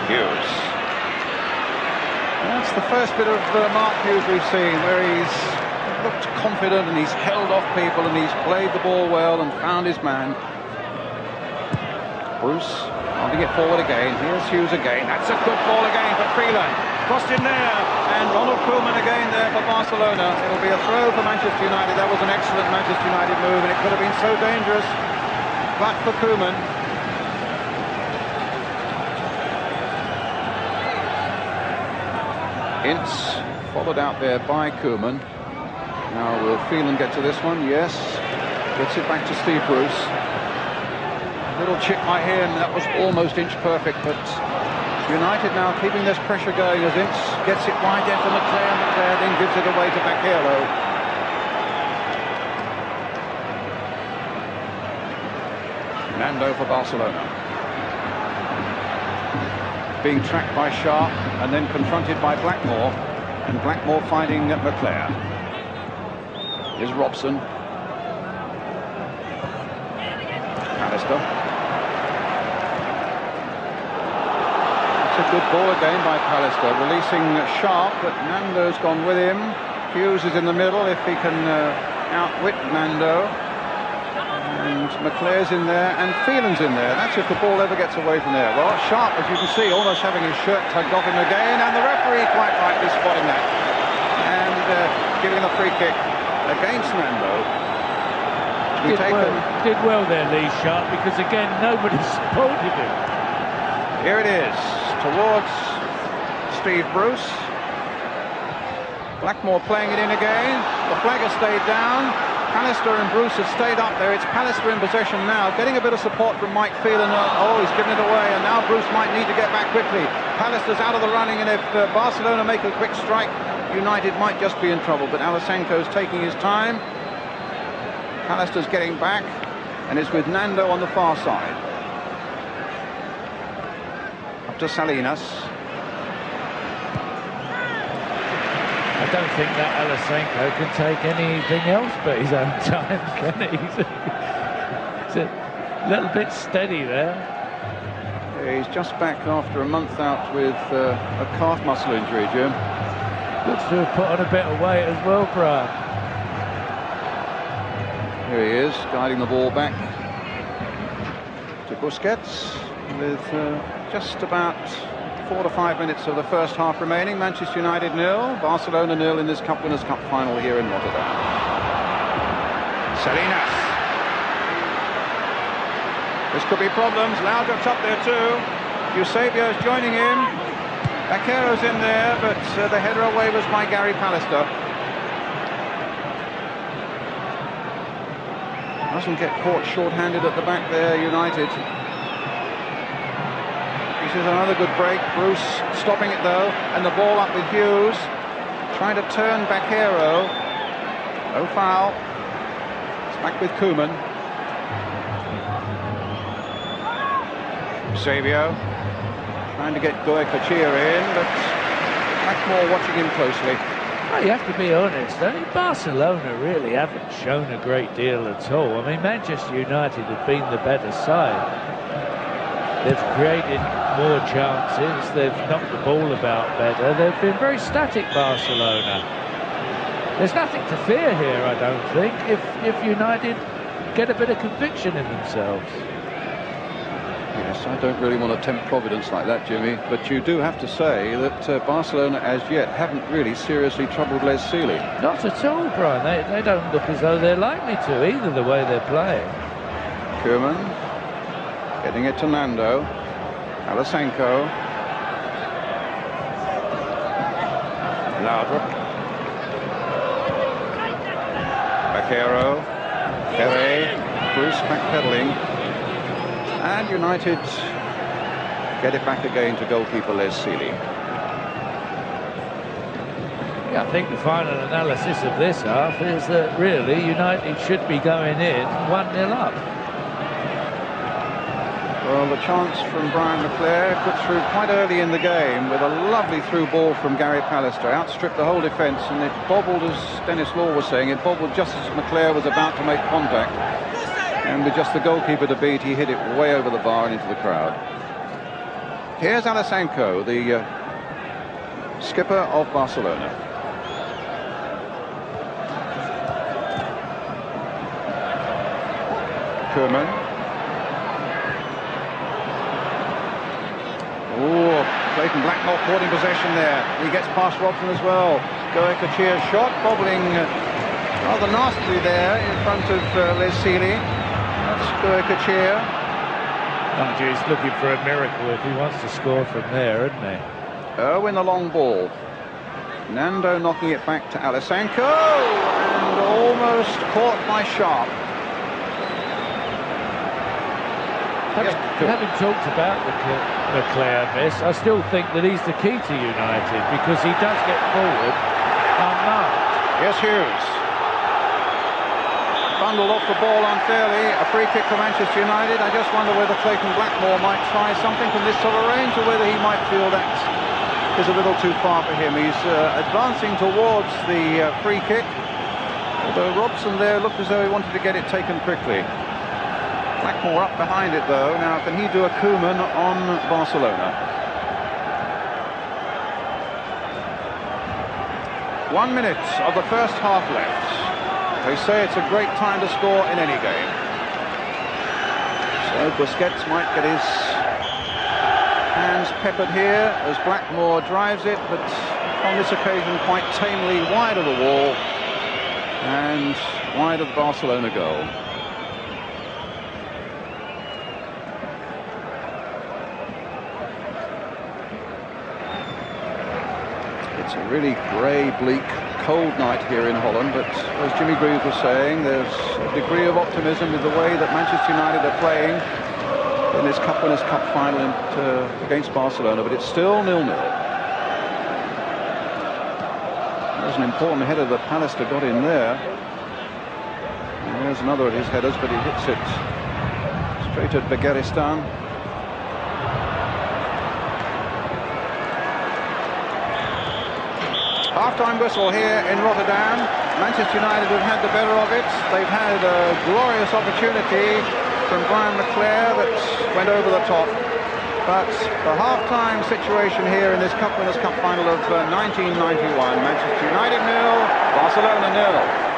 Hughes. That's the first bit of Mark Hughes we've seen, where he's looked confident and he's held off people and he's played the ball well and found his man. Bruce. Holding it forward again. Here's Hughes again. That's a good ball again for Freeland. Crossed in there. And Ronald Koeman again there for Barcelona. It'll be a throw for Manchester United. That was an excellent Manchester United move, and it could have been so dangerous. But for Koeman. Ince followed out there by Koeman. Now will Freeland get to this one? Yes. Gets it back to Steve Bruce. Little chip by him, that was almost inch perfect, but United now keeping this pressure going as Ince gets it wide there for McClair. McClair then gives it away to Bakero. Nando for Barcelona. Being tracked by Sharp and then confronted by Blackmore, and Blackmore finding McClair. Here's Robson. Pallister. Good ball again by Pallister, releasing Sharp, but Nando's gone with him. Hughes is in the middle if he can outwit Nando. And McClair's in there, and Phelan's in there. That's if the ball ever gets away from there. Well, Sharp, as you can see, almost having his shirt tugged off him again, and the referee quite rightly spotting that. And giving the free kick against Nando. Did well there, Lee Sharp, because again, nobody supported him. Here it is. Towards Steve Bruce. Blackmore playing it in again. The flag has stayed down. Pallister and Bruce have stayed up there. It's Pallister in possession now, getting a bit of support from Mike Phelan. Oh, he's given it away, and now Bruce might need to get back quickly. Pallister's out of the running, and if Barcelona make a quick strike, United might just be in trouble. But Alessanko's taking his time. Pallister's getting back, and it's with Nando on the far side. To Salinas. I don't think that Alessanko can take anything else but his own time, can he? He's a little bit steady there. Yeah, he's just back after a month out with a calf muscle injury, Jim. Looks to have put on a bit of weight as well, Brian. Here he is, guiding the ball back to Busquets with just about 4 to 5 minutes of the first half remaining. Manchester United 0, Barcelona 0 in this Cup Winners' Cup final here in Rotterdam. Salinas. This could be problems. Laudrup's up there too. Eusebio's joining him. Bakero's in there, but the header away was by Gary Pallister. Doesn't get caught short-handed at the back there, United. This is another good break. Bruce stopping it though, and the ball up with Hughes. Trying to turn Bakero. No foul. It's back with Koeman. Savio trying to get Goycochea in, but Blackmore watching him closely. Well, you have to be honest, Barcelona really haven't shown a great deal at all. I mean, Manchester United have been the better side. They've created more chances, they've knocked the ball about better, they've been very static, Barcelona. There's nothing to fear here, I don't think, if United get a bit of conviction in themselves. Yes, I don't really want to tempt Providence like that, Jimmy, but you do have to say that Barcelona as yet haven't really seriously troubled Les Sealy. Not at all, Brian. They don't look as though they're likely to either, the way they're playing. Koeman getting it to Nando. Alasenko. Laudrup. Bakero. Ferre. Bruce backpedaling. And United get it back again to goalkeeper Les Sealy. Yeah, I think the final analysis of this half is that really United should be going in 1-0 up. Well, the chance from Brian Leclerc put through quite early in the game with a lovely through ball from Gary Pallister. Outstripped the whole defence, and it bobbled, as Dennis Law was saying, it bobbled just as Leclerc was about to make contact. And with just the goalkeeper to beat, he hit it way over the bar and into the crowd. Here's Alasenko, the skipper of Barcelona. Koeman. Oh, Clayton Blackmore caught in possession there. He gets past Robson as well. Goycochea's shot, bobbling rather nastily there in front of Les Sealy. Goycochea. He's looking for a miracle if he wants to score from there, isn't he? Irwin the long ball. Nando knocking it back to Alasenko, and almost caught by Sharp. Having talked about the Leclerc miss, I still think that he's the key to United, because he does get forward unmarked. Yes, Hughes. Bundled off the ball unfairly. A free kick for Manchester United. I just wonder whether Clayton Blackmore might try something from this sort of range, or whether he might feel that is a little too far for him. He's advancing towards the free kick, although Robson there looked as though he wanted to get it taken quickly. Blackmore up behind it though. Now can he do a Koeman on Barcelona? 1 minute of the first half left. They say it's a great time to score in any game. So Busquets might get his hands peppered here as Blackmore drives it, but on this occasion quite tamely wide of the wall and wide of the Barcelona goal. It's a really grey, bleak, cold night here in Holland, but as Jimmy Greaves was saying, there's a degree of optimism with the way that Manchester United are playing in this Cup Winners' Cup final against Barcelona, but it's still 0-0. There's an important header that Pallister got in there. And there's another of his headers, but he hits it straight at Begiristain. Half-time whistle here in Rotterdam. Manchester United have had the better of it. They've had a glorious opportunity from Brian Leclerc that went over the top. But the half-time situation here in this Cup Winners' Cup final of 1991, Manchester United 0, Barcelona 0.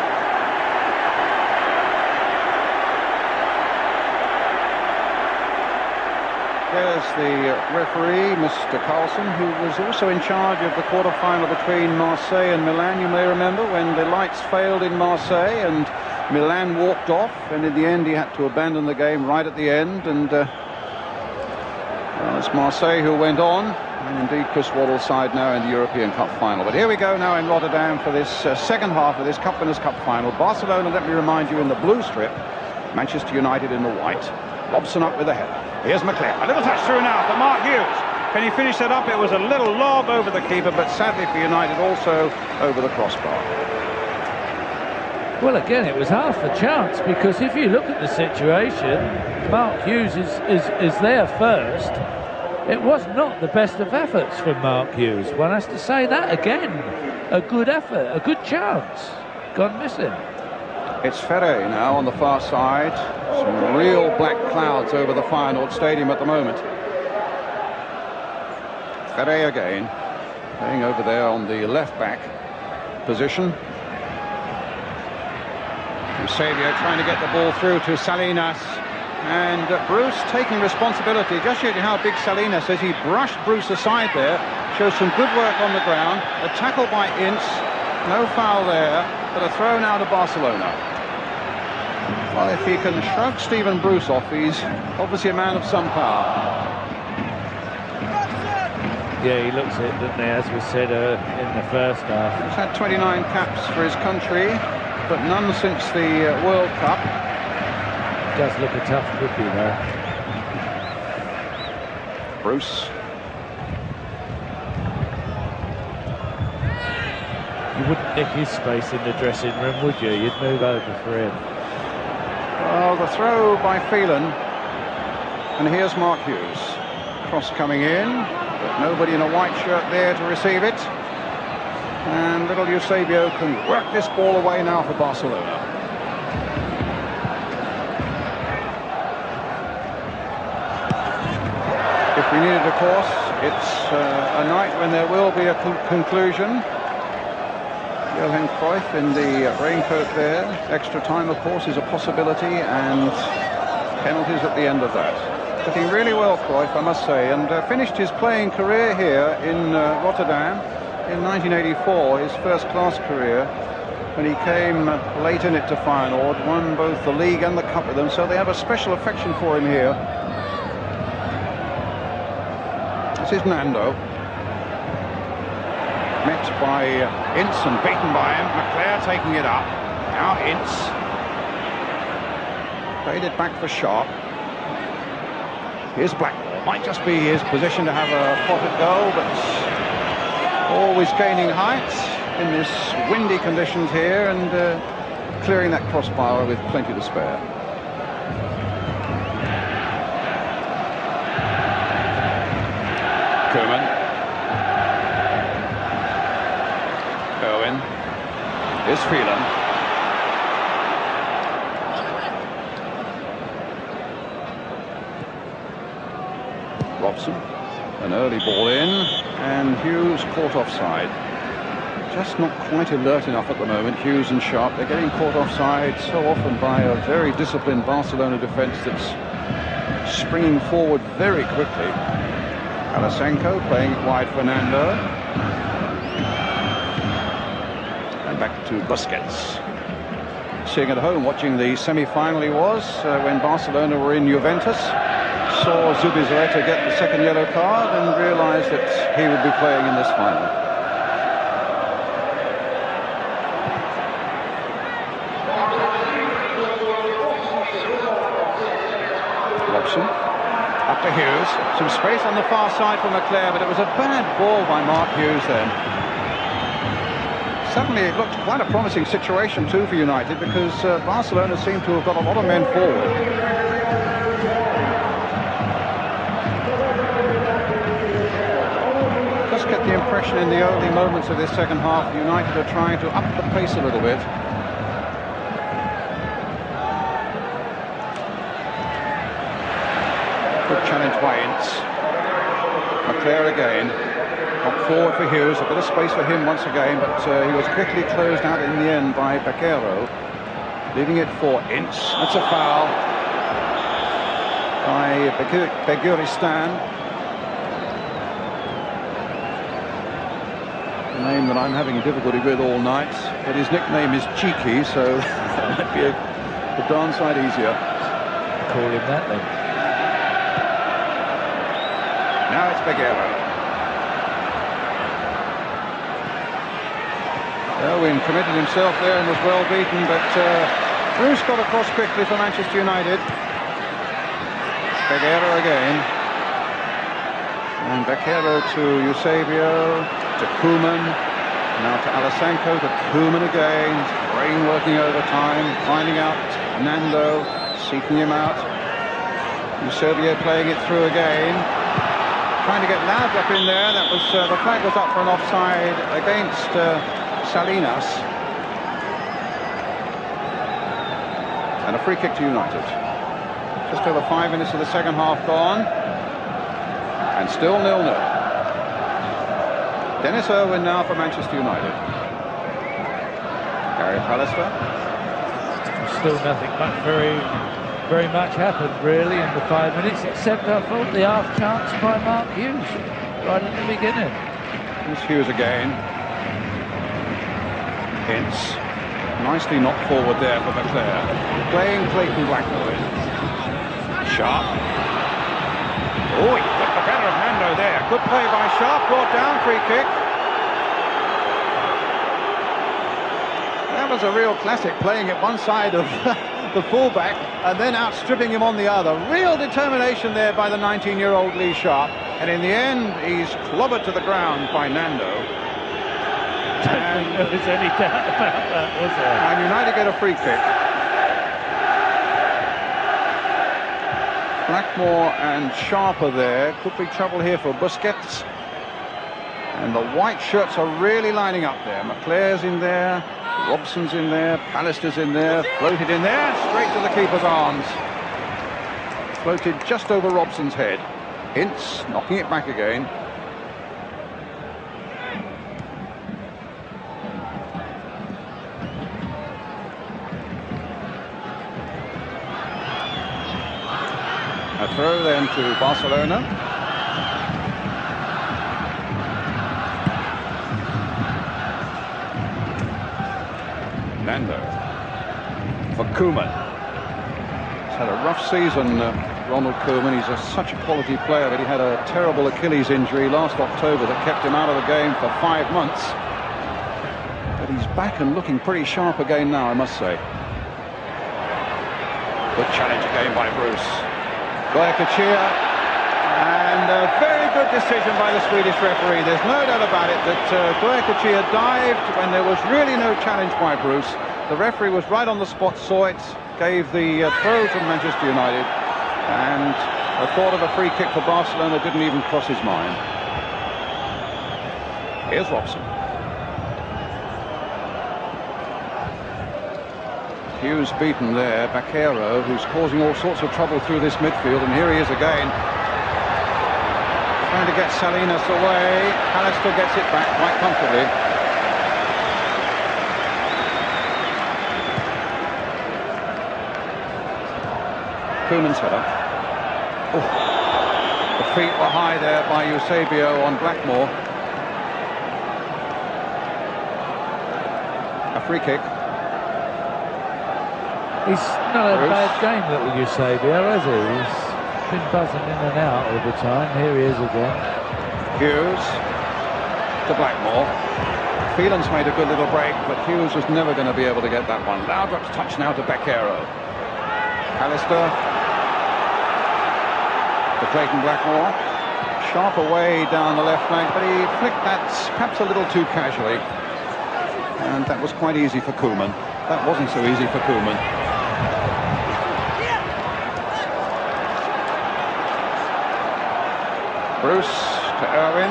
There's the referee, Mr. Carlson, who was also in charge of the quarter-final between Marseille and Milan. You may remember when the lights failed in Marseille and Milan walked off, and in the end he had to abandon the game right at the end. And well, it's Marseille who went on, and indeed Chris Waddle's side now in the European Cup final. But here we go now in Rotterdam for this second half of this Cup Winners' Cup final. Barcelona, let me remind you, in the blue strip, Manchester United in the white. Robson up with a header. Here's McLean. A little touch through now for Mark Hughes. Can he finish that up? It was a little lob over the keeper, but sadly for United also over the crossbar. Well, again, it was half a chance, because if you look at the situation, Mark Hughes is there first. It was not the best of efforts from Mark Hughes. One has to say that again. A good effort, a good chance, gone missing. It's Ferre now on the far side. Some real black clouds over the Feyenoord Stadium at the moment. Ferre again, playing over there on the left back position. Eusebio trying to get the ball through to Salinas, and Bruce taking responsibility. Just showing you how big Salinas is. He brushed Bruce aside there, shows some good work on the ground. A tackle by Ince, no foul there, but a throw now to Barcelona. Well, if he can shrug Stephen Bruce off, he's obviously a man of some power. Yeah, he looks it, doesn't he, as we said in the first half. He's had 29 caps for his country, but none since the World Cup. Does look a tough cookie, though. Bruce. You wouldn't nick his space in the dressing room, would you? You'd move over for him. Well, the throw by Phelan. And here's Mark Hughes. Cross coming in, but nobody in a white shirt there to receive it. And little Eusebio can work this ball away now for Barcelona. If we need it, of course, it's a night when there will be a conclusion. Johan Cruyff in the raincoat there. Extra time, of course, is a possibility, and penalties at the end of that. Looking really well, Cruyff, I must say, and finished his playing career here in Rotterdam in 1984, his first-class career, when he came late in it to Feyenoord, won both the league and the cup with them, so they have a special affection for him here. This is Nando. Met by Ince and beaten by him. McClare taking it up. Now Ince. Played it back for Sharp. Here's Blackmore. Might just be his position to have a pot at goal, but always gaining height in this windy conditions here, and clearing that crossbar with plenty to spare. Koeman. Owen. Here's Phelan. Robson. An early ball in, and Hughes caught offside. Just not quite alert enough at the moment, Hughes and Sharp. They're getting caught offside so often by a very disciplined Barcelona defence that's springing forward very quickly. Alasenko playing it wide for Nando. And back to Busquets. Sitting at home watching the semi-final he was when Barcelona were in Juventus. Saw Zubizarreta get the second yellow card and realised that he would be playing in this final. Robson. Up to Hughes. Some space on the far side for McClare, but it was a bad ball by Mark Hughes then. Suddenly it looked quite a promising situation too for United, because Barcelona seemed to have got a lot of men forward. Just get the impression in the early moments of this second half, United are trying to up the pace a little bit. Good challenge by Ince. McClare again. Up forward for Hughes, a bit of space for him once again, but he was quickly closed out in the end by Baquero. Leaving it for Ince. That's a foul by Beguristan. A name that I'm having difficulty with all night, but his nickname is Cheeky, so that might be a darn sight easier. Call him that then. Now it's Baguero. Owen committed himself there and was well beaten, but Bruce got across quickly for Manchester United. Baguero again. And And Beccaro to Eusebio, to Koeman, now to Alessanco, to Koeman again. Brain working overtime, finding out Nando, seeking him out. Eusebio playing it through again, trying to get Laudrup in there. That was the flag was up for an offside against Salinas, and a free kick to United. Just over 5 minutes of the second half gone, and still 0-0. Dennis Irwin now for Manchester United. Gary Pallister. Still nothing but very much happened really in the 5 minutes, except I thought the half chance by Mark Hughes right at the beginning. Here's Hughes again. Ince. Nicely knocked forward there for McClare. Playing Clayton Blackmore in. Sharp. Oh, he got the better of Nando there. Good play by Sharp, brought down, free kick. That was a real classic, playing at one side of the fullback and then outstripping him on the other. Real determination there by the 19-year-old Lee Sharp. And in the end, he's clobbered to the ground by Nando. I don't think there was any doubt about that, was there? And United get a free kick. Blackmore and Sharp are there. Could be trouble here for Busquets. And the white shirts are really lining up there. McClare's in there, Robson's in there, Pallister's in there, floated in there, straight to the keeper's arms. Floated just over Robson's head. Ince knocking it back again. A throw then to Barcelona. Nando for Koeman. He's had a rough season, Ronald Koeman. He's such a quality player, but he had a terrible Achilles injury last October that kept him out of the game for 5 months. But he's back and looking pretty sharp again now, I must say. Good challenge again by Bruce. Goycochea, and a very good decision by the Swedish referee. There's no doubt about it that Goycochea dived when there was really no challenge by Bruce. The referee was right on the spot, saw it, gave the throw to Manchester United, and the thought of a free kick for Barcelona didn't even cross his mind. Here's Robson. Hughes beaten there. Beccaro, who's causing all sorts of trouble through this midfield, and here he is again. Trying to get Salinas away. Pallister gets it back quite comfortably. Koeman's header. Oh. The feet were high there by Eusebio on Blackmore. A free kick. He's not a bad game, little Eusebio, has he? He's been buzzing in and out all the time. Here he is again. Hughes to Blackmore. Phelan's made a good little break, but Hughes was never going to be able to get that one. Laudrup's touch now to Beccaro. Pallister to Clayton Blackmore. Sharp away down the left flank, but he flicked that perhaps a little too casually. And that was quite easy for Koeman. That wasn't so easy for Koeman. Bruce to Irwin.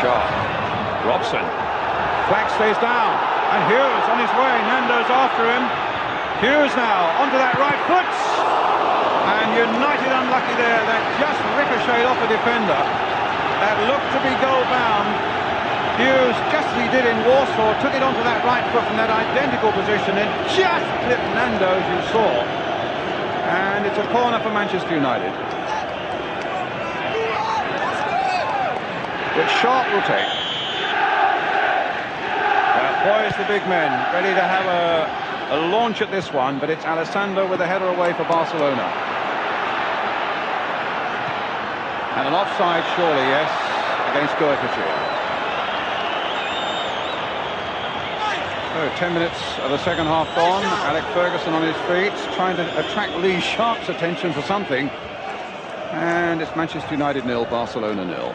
Sharp. Robson. Flag stays down. And Hughes on his way. Nando's after him. Hughes now onto that right foot. And United unlucky there. That just ricocheted off a defender. That looked to be goal bound. Hughes, just as he did in Warsaw, took it onto that right foot from that identical position and just clipped Nando, as you saw. And it's a corner for Manchester United, which Sharp will take. Poised the big men, ready to have a launch at this one, but it's Alessandro with a header away for Barcelona. And an offside, surely, yes, against Kuip. So 10 minutes of the second half gone. Alec Ferguson on his feet, trying to attract Lee Sharp's attention for something. And it's Manchester United 0, Barcelona 0.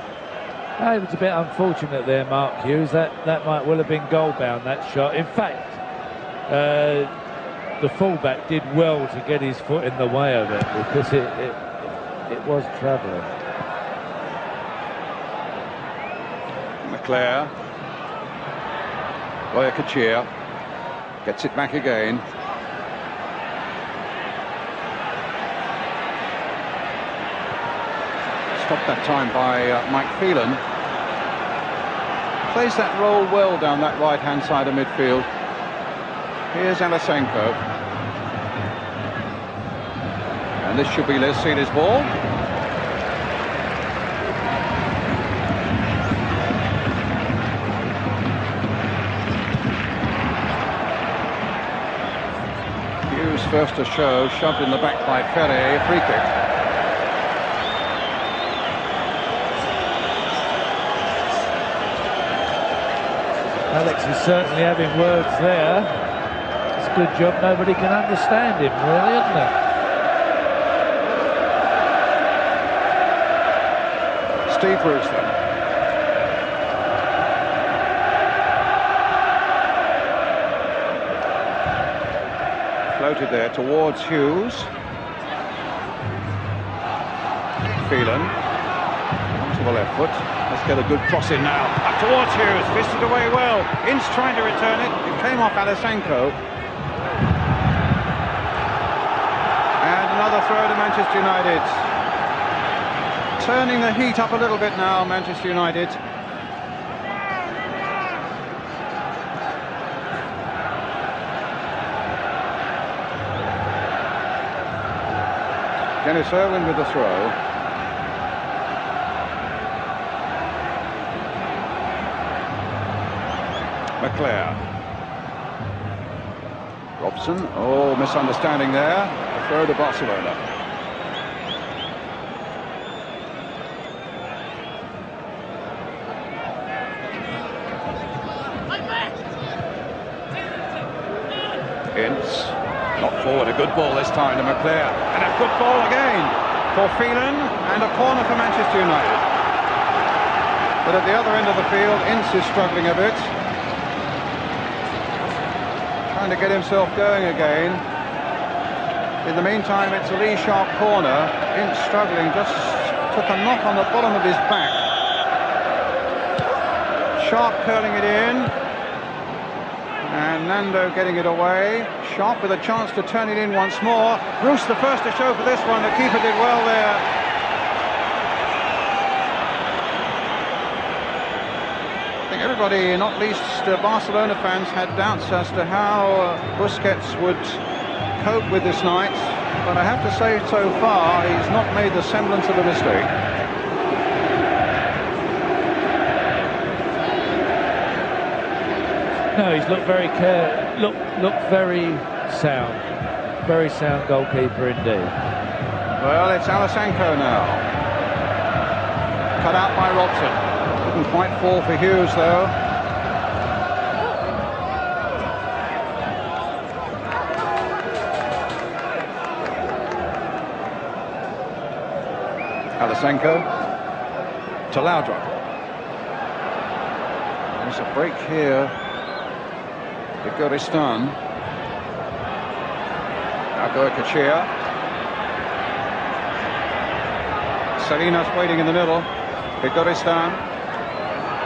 It was a bit unfortunate there, Mark Hughes. That might well have been goal-bound, that shot. In fact, the fullback did well to get his foot in the way of it, because it was travelling. McClare. Goyakachir gets it back again. Stopped that time by Mike Phelan. Plays that role well down that right-hand side of midfield. Here's Alasenko. And this should be Les Sealy's ball. Hughes first to show, shoved in the back by Ferre, free kick. Alex is certainly having words there. It's a good job nobody can understand him, really, isn't it? Steve Brewster. Floated there towards Hughes. Phelan. Onto the left foot. Let's get a good cross in now. Up towards Hughes, fisted away well. Ince trying to return it. It came off Alasenko. And another throw to Manchester United. Turning the heat up a little bit now, Manchester United. Dennis Irwin with the throw. McClare. Robson. Oh, misunderstanding there. A throw to Barcelona. Ince. Knocked forward. A good ball this time to McClare. And a good ball again for Phelan. And a corner for Manchester United. But at the other end of the field, Ince is struggling a bit. Trying to get himself going again. In the meantime, it's a Lee Sharp corner. Ince struggling, just took a knock on the bottom of his back. Sharp curling it in. And Nando getting it away. Sharp with a chance to turn it in once more. Bruce the first to show for this one. The keeper did well there. Everybody, not least Barcelona fans, had doubts as to how Busquets would cope with this night, but I have to say so far he's not made the semblance of a mistake. No, he's looked very looked very sound goalkeeper indeed. Well, it's Alasenko now, cut out by Robson. Didn't quite fall for Hughes, though. Alasenko to Laudrup. There's a break here. Vigoristan. Now Goyakachir. Salinas waiting in the middle. Vigoristan.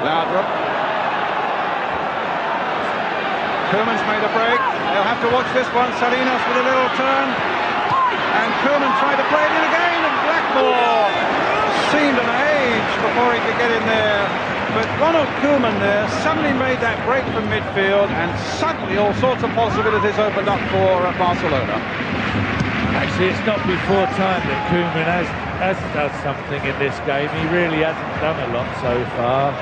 Laudrup. Koeman's made a break. They'll have to watch this one. Salinas with a little turn. And Koeman tried to play it in again. And Blackmore seemed an age before he could get in there. But Ronald Koeman there suddenly made that break from midfield. And suddenly all sorts of possibilities opened up for Barcelona. Actually, it's not before time that Koeman has done something in this game. He really hasn't done a lot so far.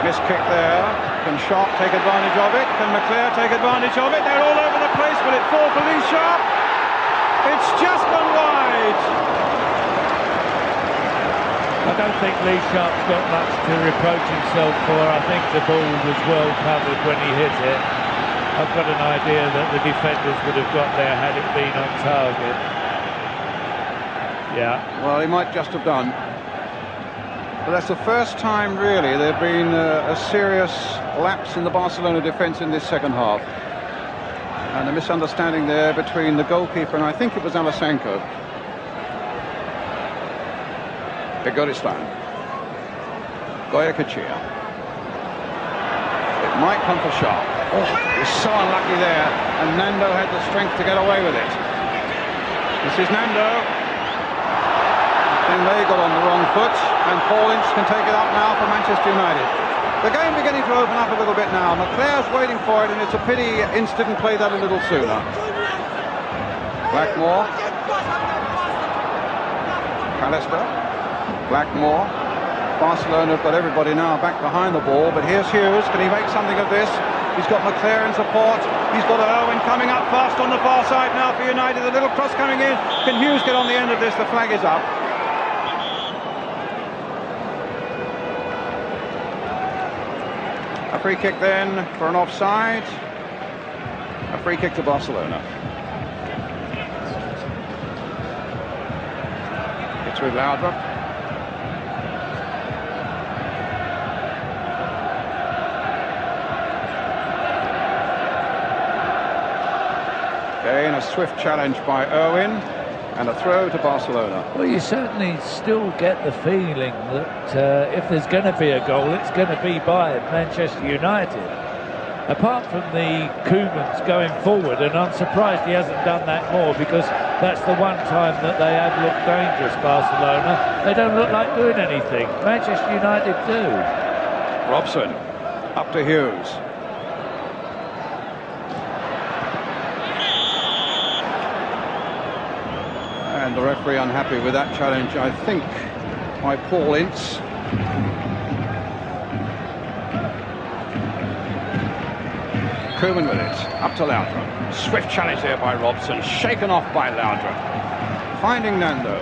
Missed kick there. Can Sharp take advantage of it? Can McClare take advantage of it? They're all over the place. Will it fall for Lee Sharp? It's just gone wide. don't think Lee Sharp's got much to reproach himself for. I think the ball was well covered when he hit it. I've got an idea that the defenders would have got there had it been on target. Yeah. Well, he might just have done. But that's the first time, really, there have been a serious lapse in the Barcelona defence in this second half. And a misunderstanding there between the goalkeeper and I think it was Alasanko. Begoristan. Goyakachia. It might come for Sharp. Oh, he's so unlucky there. And Nando had the strength to get away with it. This is Nando. And they got on the wrong foot, and Paul Ince can take it up now for Manchester United. The game beginning to open up a little bit now. McClare's waiting for it, and it's a pity Ince didn't play that a little sooner. Blackmore. Pallister. Blackmore. Barcelona have got everybody now back behind the ball, but here's Hughes. Can he make something of this? He's got McClare in support. He's got Irwin coming up fast on the far side now for United. A little cross coming in. Can Hughes get on the end of this? The flag is up. A free kick then for an offside. A free kick to Barcelona. It's with Laudrup. Again, a swift challenge by Irwin. And a throw to Barcelona. Well, you certainly still get the feeling that if there's going to be a goal, it's going to be by Manchester United. Apart from the Koemans going forward, and I'm surprised he hasn't done that more, because that's the one time that they have looked dangerous, Barcelona. They don't look like doing anything. Manchester United do. Robson, up to Hughes. And the referee unhappy with that challenge, I think, by Paul Ince. Koeman with it, up to Laudrup. Swift challenge there by Robson, shaken off by Laudrup. Finding Nando.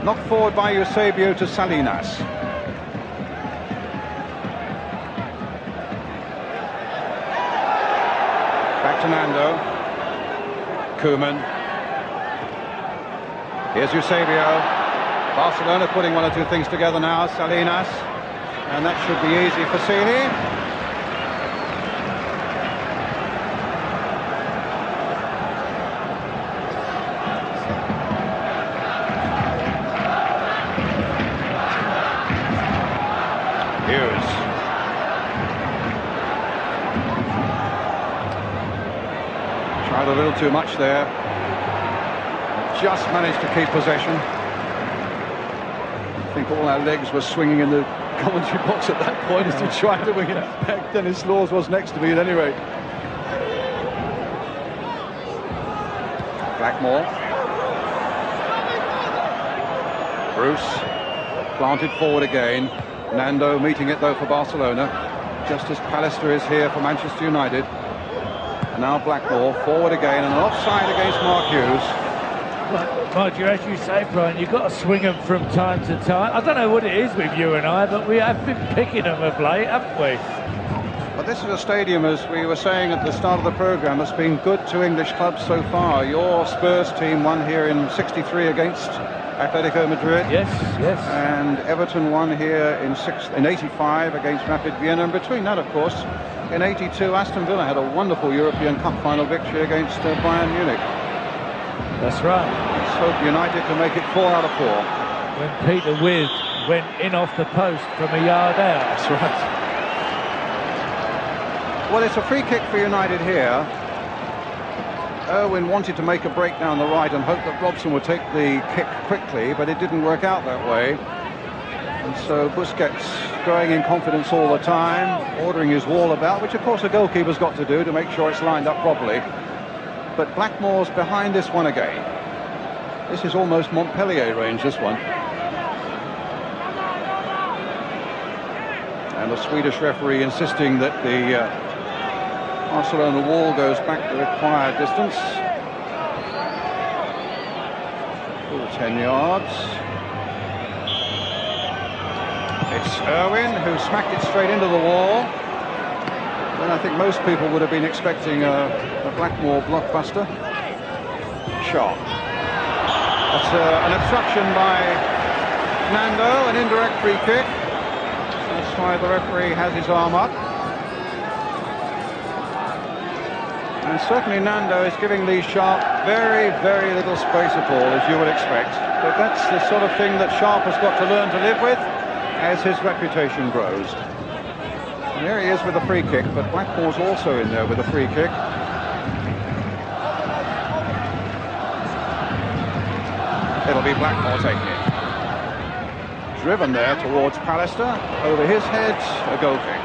Knocked forward by Eusebio to Salinas. Back to Nando. Koeman. Here's Eusebio. Barcelona putting one or two things together now. Salinas. And that should be easy for Sealy. Hughes. Tried a little too much there. Just managed to keep possession. I think all our legs were swinging in the commentary box at that point as he tried to wing it back. Dennis Laws was next to me at any rate. Blackmore. Bruce planted forward again. Nando meeting it though for Barcelona, just as Pallister is here for Manchester United. And now Blackmore forward again, and an offside against Mark Hughes. Mind you, as you say, Brian, you've got to swing them from time to time. I don't know what it is with you and I, but we have been picking them of late, haven't we? But this is a stadium, as we were saying at the start of the programme, that's been good to English clubs so far. Your Spurs team won here in '63 against Atletico Madrid. Yes, yes. And Everton won here in '85 against Rapid Vienna. And between that, of course, in '82, Aston Villa had a wonderful European Cup final victory against Bayern Munich. That's right. Let's hope United can make it 4 out of 4. When Peter With went in off the post from a yard out. That's right. Well, it's a free kick for United here. Irwin wanted to make a break down the right and hope that Robson would take the kick quickly, but it didn't work out that way. And so Busquets going in confidence all the time, ordering his wall about, which of course the goalkeeper's got to do to make sure it's lined up properly. But Blackmore's behind this one again. This is almost Montpellier range, this one. And the Swedish referee insisting that the Barcelona wall goes back the required distance. Full 10 yards. It's Irwin who smacked it straight into the wall. Then I think most people would have been expecting a Blackmore blockbuster. Sharp. That's an obstruction by Nando, an indirect free kick. That's why the referee has his arm up. And certainly Nando is giving Lee Sharp very, very little space at all, as you would expect. But that's the sort of thing that Sharp has got to learn to live with as his reputation grows. And there he is with a free kick, but Blackmore's also in there with a free kick. It'll be Blackmore taking it. Driven there towards Pallister. Over his head, a goal kick.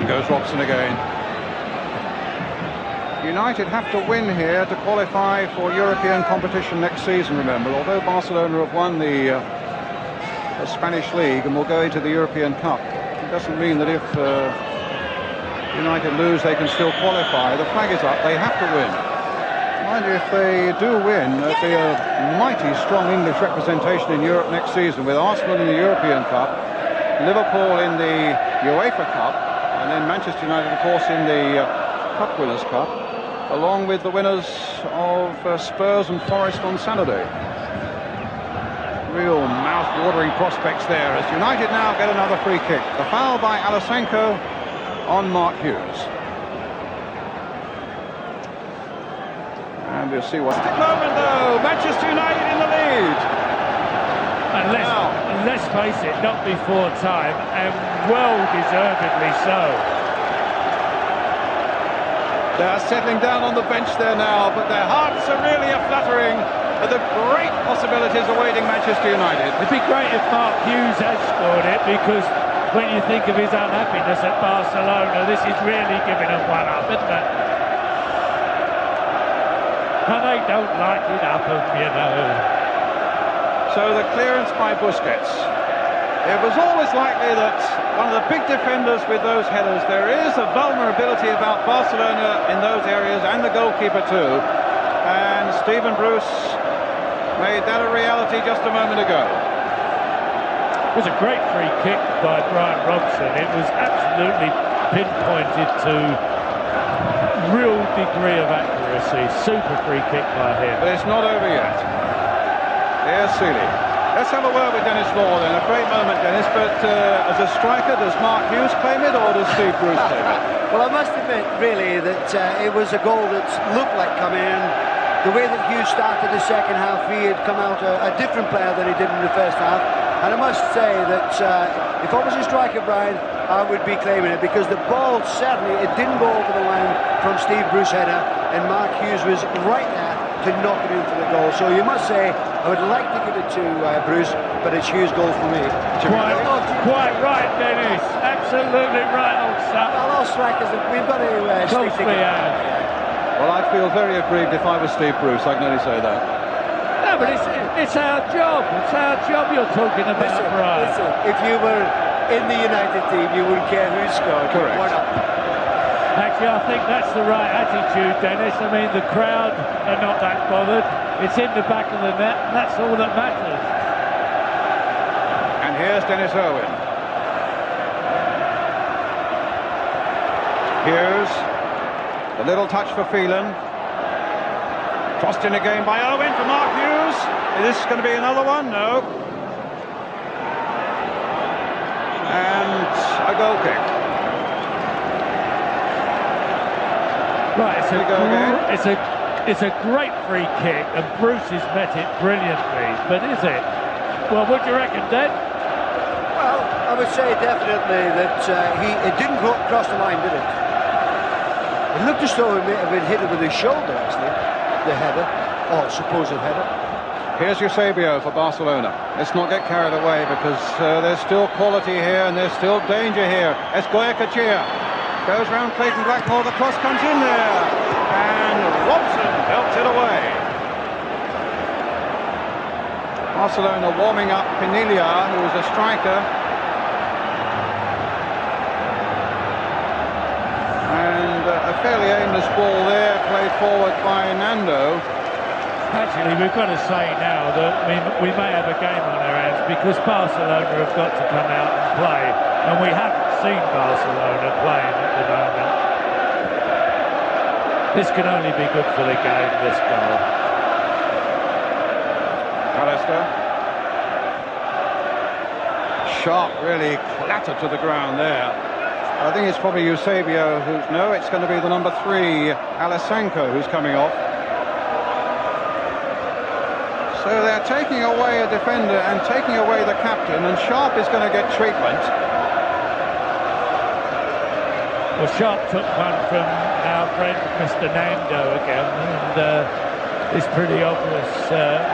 In goes Robson again. United have to win here to qualify for European competition next season, remember. Although Barcelona have won the Spanish League and will go into the European Cup, it doesn't mean that if United lose they can still qualify. The flag is up, they have to win. Mind you, if they do win, there'll be a mighty strong English representation in Europe next season, with Arsenal in the European Cup, Liverpool in the UEFA Cup, and then Manchester United, of course, in the Cup Winners' Cup, along with the winners of Spurs and Forest on Saturday. Real mouth-watering prospects there, as United now get another free kick. The foul by Alasenko on Mark Hughes. And we'll see what... moment, though! Manchester United in the lead! And let's face it, not before time, and well-deservedly so. They're settling down on the bench there now, but their hearts are really fluttering at the great possibilities awaiting Manchester United. It'd be great if Mark Hughes had scored it, because when you think of his unhappiness at Barcelona, this is really giving him one up, isn't it? And they don't like it up them, you know. So the clearance by Busquets. It was always likely that one of the big defenders with those headers, there is a vulnerability about Barcelona in those areas, and the goalkeeper too. And Stephen Bruce made that a reality just a moment ago. It was a great free kick by Brian Robson. It was absolutely pinpointed to real degree of accuracy. Super free kick by him. But it's not over yet. Here's Seeley. Let's have a word with Dennis Law then. A great moment, Dennis, but as a striker, does Mark Hughes claim it or does Steve Bruce claim it? Well, I must admit, really, that it was a goal that looked like coming in. The way that Hughes started the second half, he had come out a different player than he did in the first half. And I must say that if I was a striker, Brian, I would be claiming it, because the ball certainly, it didn't go over the line from Steve Bruce header, and Mark Hughes was right there to knock it in for the goal. So you must say, I would like to give it to Bruce, but it's Hughes' goal for me. Quite right, Dennis. Absolutely right, old son. Well, all strikers, we've got to stick together. Well, I'd feel very aggrieved if I was Steve Bruce, I can only say that. No, but it's our job. It's our job you're talking about, Brian. Listen, if you were in the United team, you wouldn't care who scored. Correct. Why not? Actually, I think that's the right attitude, Dennis. I mean, the crowd are not that bothered. It's in the back of the net, and that's all that matters. And here's Dennis Irwin. Hughes, the little touch for Phelan. Crossed in again by Irwin for Mark Hughes. Is this going to be another one? No. And a goal kick. Right, it's a great free kick, and Bruce has met it brilliantly. But is it? Well, what do you reckon, Dan? Well, I would say definitely that it didn't cross the line, did it? It looked as though it may have been hit with his shoulder, actually, the header, or supposed header. Here's Eusebio for Barcelona. Let's not get carried away, because there's still quality here and there's still danger here. Escoyacachia goes round Clayton Blackmore, the cross comes in there, and Robson helps it away. Barcelona warming up Pinilla, who was a striker. fairly aimless ball there, played forward by Nando. Actually, we've got to say now that we may have a game on our hands because Barcelona have got to come out and play, and we haven't seen Barcelona playing at the moment. This can only be good for the game, this goal. Alistair. Sharp really clattered to the ground there. I think it's probably Eusebio who's... No, it's going to be the number 3, Alessanco, who's coming off. So they're taking away a defender and taking away the captain, and Sharp is going to get treatment. Well, Sharp took one from our friend Mr. Nando again, and it's pretty obvious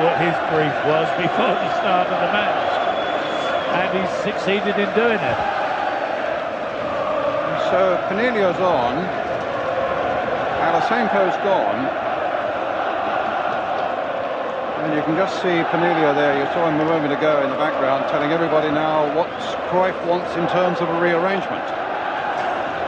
what his brief was before the start of the match, and he's succeeded in doing it. So Paniglio's on, Alessanco's gone. And you can just see Paniglio there. You saw him a moment ago in the background telling everybody now what Kuip wants in terms of a rearrangement.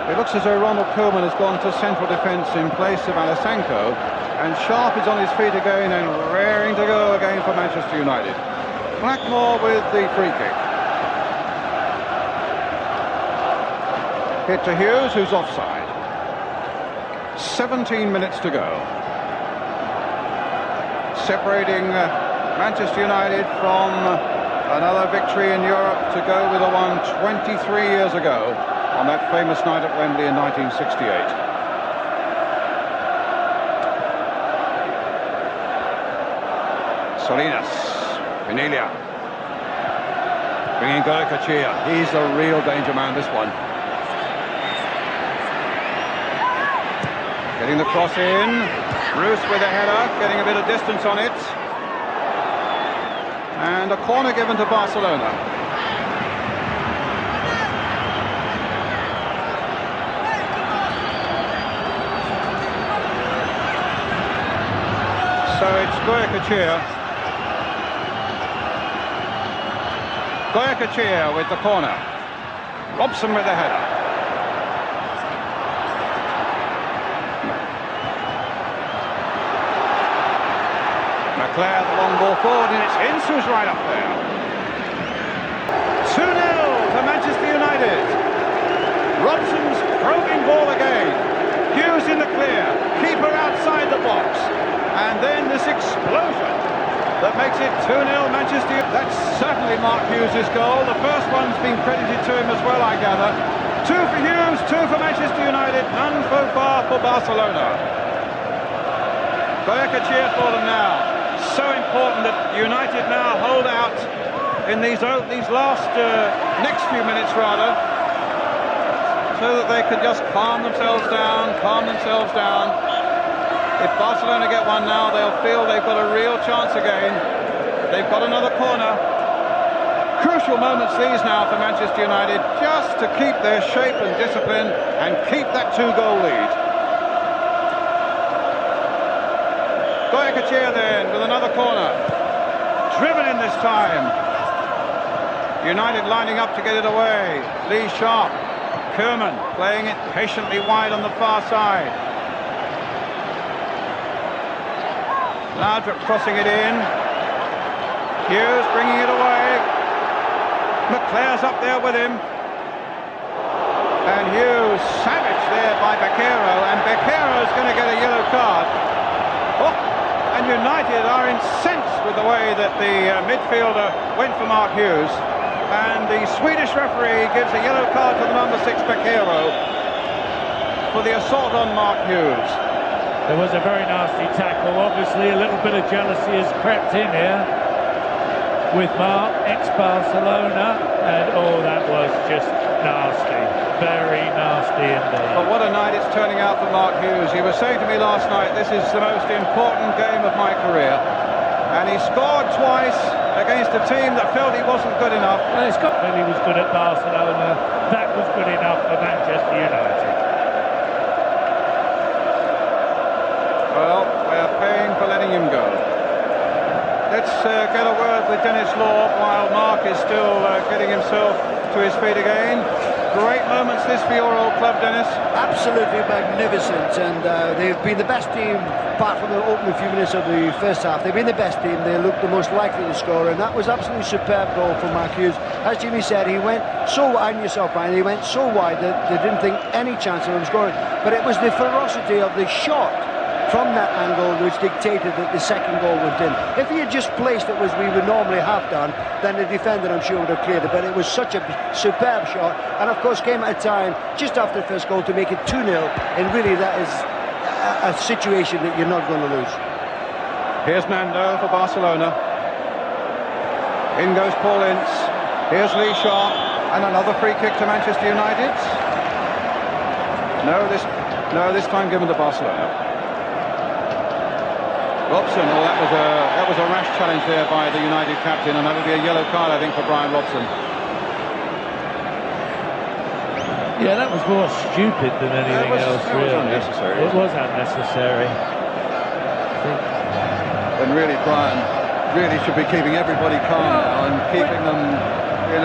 It looks as though Ronald Koeman has gone to central defence in place of Alessanco, and Sharp is on his feet again and raring to go again for Manchester United. Blackmore with the free kick. Hit to Hughes, who's offside. 17 minutes to go. Separating Manchester United from another victory in Europe to go with the one 23 years ago on that famous night at Wembley in 1968. Salinas, Pinilla, bringing Goycochea. He's the real danger man, this one. Getting the cross in. Bruce with a header, getting a bit of distance on it. And a corner given to Barcelona. So it's Goycochea. Goycochea with the corner. Robson with the header. Leclerc, the long ball forward, and it's Ince who's right up there. 2-0 for Manchester United. Robson's probing ball again. Hughes in the clear. Keeper outside the box. And then this explosion that makes it 2-0 Manchester United. That's certainly Mark Hughes' goal. The first one's been credited to him as well, I gather. 2 for Hughes, 2 for Manchester United, none so far for Barcelona. Goycochea for them now. So important that United now hold out in these last next few minutes rather, so that they can just calm themselves down. If Barcelona get one now, they'll feel they've got a real chance again. They've got another corner. Crucial moments these now for Manchester United, just to keep their shape and discipline and keep that 2-goal lead. Goycochea then with another corner. Driven in this time. United lining up to get it away. Lee Sharp. Koeman playing it patiently wide on the far side. Laudrup crossing it in. Hughes bringing it away. Leclerc's up there with him. And Hughes savaged there by Becerro, and Becchero's going to get a yellow card. Oh! And United are incensed with the way that the midfielder went for Mark Hughes, and the Swedish referee gives a yellow card to the number 6 Becerro for the assault on Mark Hughes. There was a very nasty tackle. Obviously a little bit of jealousy has crept in here with Mark, ex-Barcelona, and that was just nasty. Very nasty indeed. But what a night it's turning out for Mark Hughes. He was saying to me last night, this is the most important game of my career. And he scored twice against a team that felt he wasn't good enough. Well, Scott Billy was good at Barcelona. That was good enough for Manchester United. Well, we're paying for letting him go. Let's get a word with Dennis Law while Mark is still getting himself to his feet again. great moments this for your old club, Dennis. Absolutely magnificent, and they've been the best team, apart from the opening few minutes of the first half. They've been the best team. They looked the most likely to score, and that was absolutely superb goal from Mark Hughes. As Jimmy said, he went so wide, and yourself, Brian, he went so wide that they didn't think any chance of him scoring. But it was the ferocity of the shot from that angle which dictated that the second goal went in. If he had just placed it as we would normally have done, then the defender, I'm sure, would have cleared it. But it was such a superb shot, and of course came at a time just after the first goal to make it 2-0, and really that is a situation that you're not going to lose. Here's Nando for Barcelona. In goes Paul Ince. Here's Lee Sharp, and another free kick to Manchester United. No, this time given to Barcelona. Robson, well, that was a rash challenge there by the United captain, and that'll be a yellow card, I think, for Brian Robson. Yeah, that was more stupid than anything else, really. Unnecessary. It was unnecessary. I think. And really, Brian really should be keeping everybody calm now and keeping them,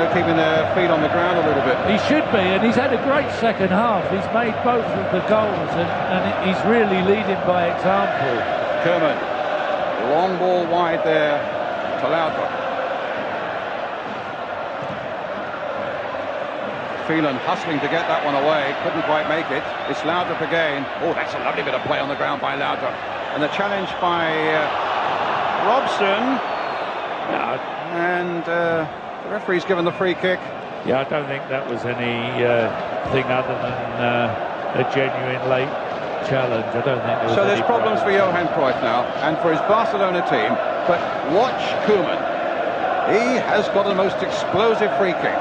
keeping their feet on the ground a little bit. He should be, and he's had a great second half. He's made both of the goals, and he's really leading by example. Kerman, long ball wide there to Laudrup. Phelan hustling to get that one away, couldn't quite make it. It's Laudrup again. Oh, that's a lovely bit of play on the ground by Laudrup. And the challenge by Robson. And the referee's given the free kick. Yeah, I don't think that was any thing other than a genuine late challenge. I don't think there was. So there's problems for Johan Cruyff now and for his Barcelona team, but watch Koeman. He has got the most explosive free kick.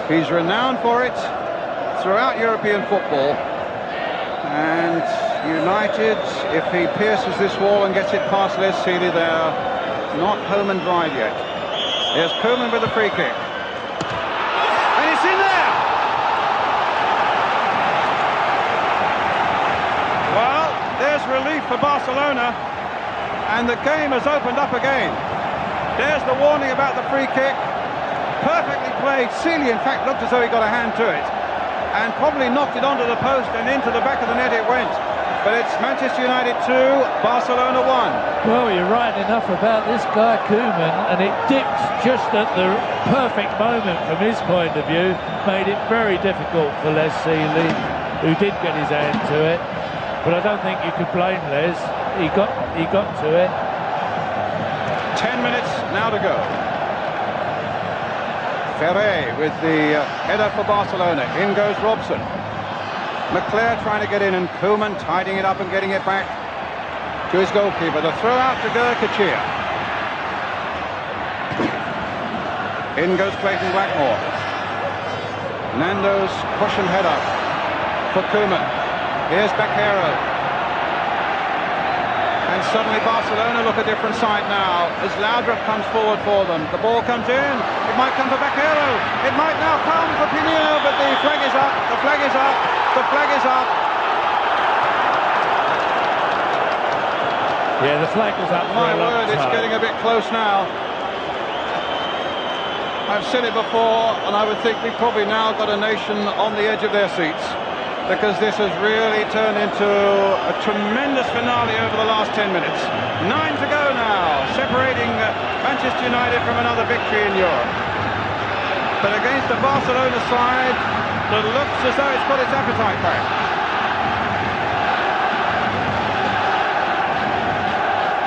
He's renowned for it throughout European football, and United, if he pierces this wall and gets it past Les Sealey, they're not home and dry yet. Here's Koeman with the free kick, and it's in there. Well, there's relief for Barcelona, and the game has opened up again. There's the warning about the free kick. Perfectly played. Sealey, in fact, looked as though he got a hand to it, and probably knocked it onto the post, and into the back of the net it went. But it's Manchester United 2, Barcelona 1. Well, you're right enough about this guy Koeman, and it dipped just at the perfect moment from his point of view. Made it very difficult for Les Sealey, who did get his hand to it. But I don't think you could blame Les. He got to it. 10 minutes now to go. Ferre with the header for Barcelona. In goes Robson. McClare trying to get in, and Koeman tidying it up and getting it back to his goalkeeper. The throw out to Gurkachia. In goes Clayton Blackmore. Nando's cushion header for Koeman. Here's Baquero. And suddenly Barcelona look a different side now as Laudrup comes forward for them. The ball comes in. It might come for Baquero. It might now come for Pinillo, but the flag is up. The flag is up. The flag is up. Yeah, the flag was up. My word, it's getting a bit close now. I've said it before, and I would think we've probably now got a nation on the edge of their seats, because this has really turned into a tremendous finale over the last 10 minutes. 9 to go now, separating Manchester United from another victory in Europe. But against the Barcelona side that looks as though it's got its appetite back.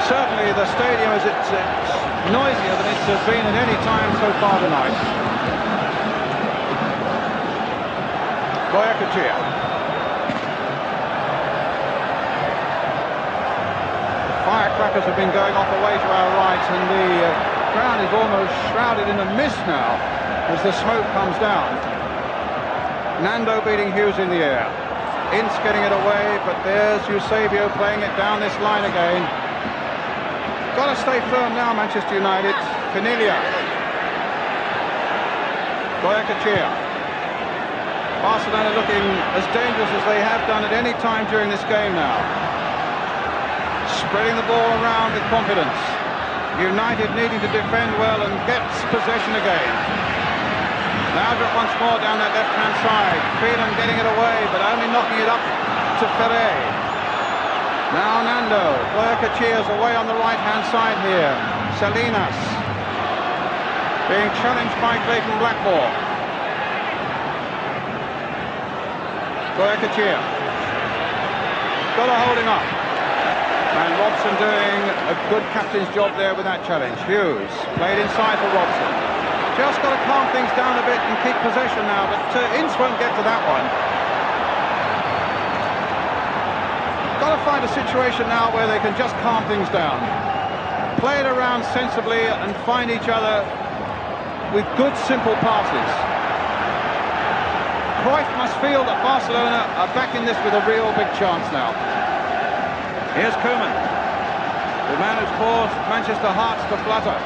Certainly the stadium is it's noisier than it has been at any time so far tonight. Goycochea. Firecrackers have been going off away to our right, and the ground is almost shrouded in a mist now as the smoke comes down. Nando beating Hughes in the air. Ince getting it away, but there's Eusebio playing it down this line again. Got to stay firm now, Manchester United. Pinillo. Goycochea. Barcelona looking as dangerous as they have done at any time during this game now. Spreading the ball around with confidence. United needing to defend well and gets possession again. Laudrup once more down that left-hand side. Phelan getting it away, but only knocking it up to Ferre. Now Nando. Boyakachia's away on the right-hand side here. Salinas being challenged by Clayton Blackmore. Boyakachia. Got to hold him up. And Robson doing a good captain's job there with that challenge. Hughes played inside for Robson. Just got to calm things down a bit and keep possession now, but Ince won't get to that one. Got to find a situation now where they can just calm things down. Play it around sensibly and find each other with good, simple passes. Kuip must feel that Barcelona are back in this with a real big chance now. Here's Koeman, the man who's caused Manchester hearts to flutter.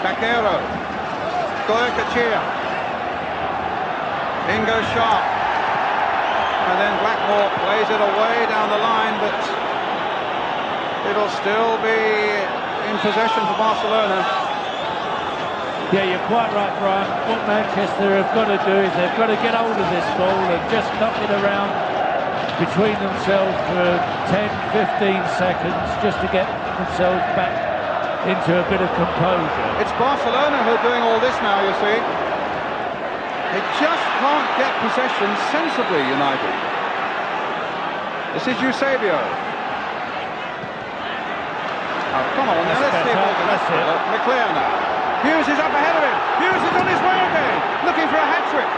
Baquero, Goyakachia, in goes Sharp, and then Blackmore plays it away down the line, but it'll still be in possession for Barcelona. Yeah, you're quite right, Brian. What Manchester have got to do is they've got to get hold of this ball and just knock it around between themselves for 10-15 seconds just to get themselves back into a bit of composure. It's Barcelona who are doing all this now, you see. They just can't get possession sensibly, United. This is Eusebio. Oh, come on, now let's see if we can... McLear now. Hughes is up ahead of him. Hughes is on his way again, looking for a hat-trick.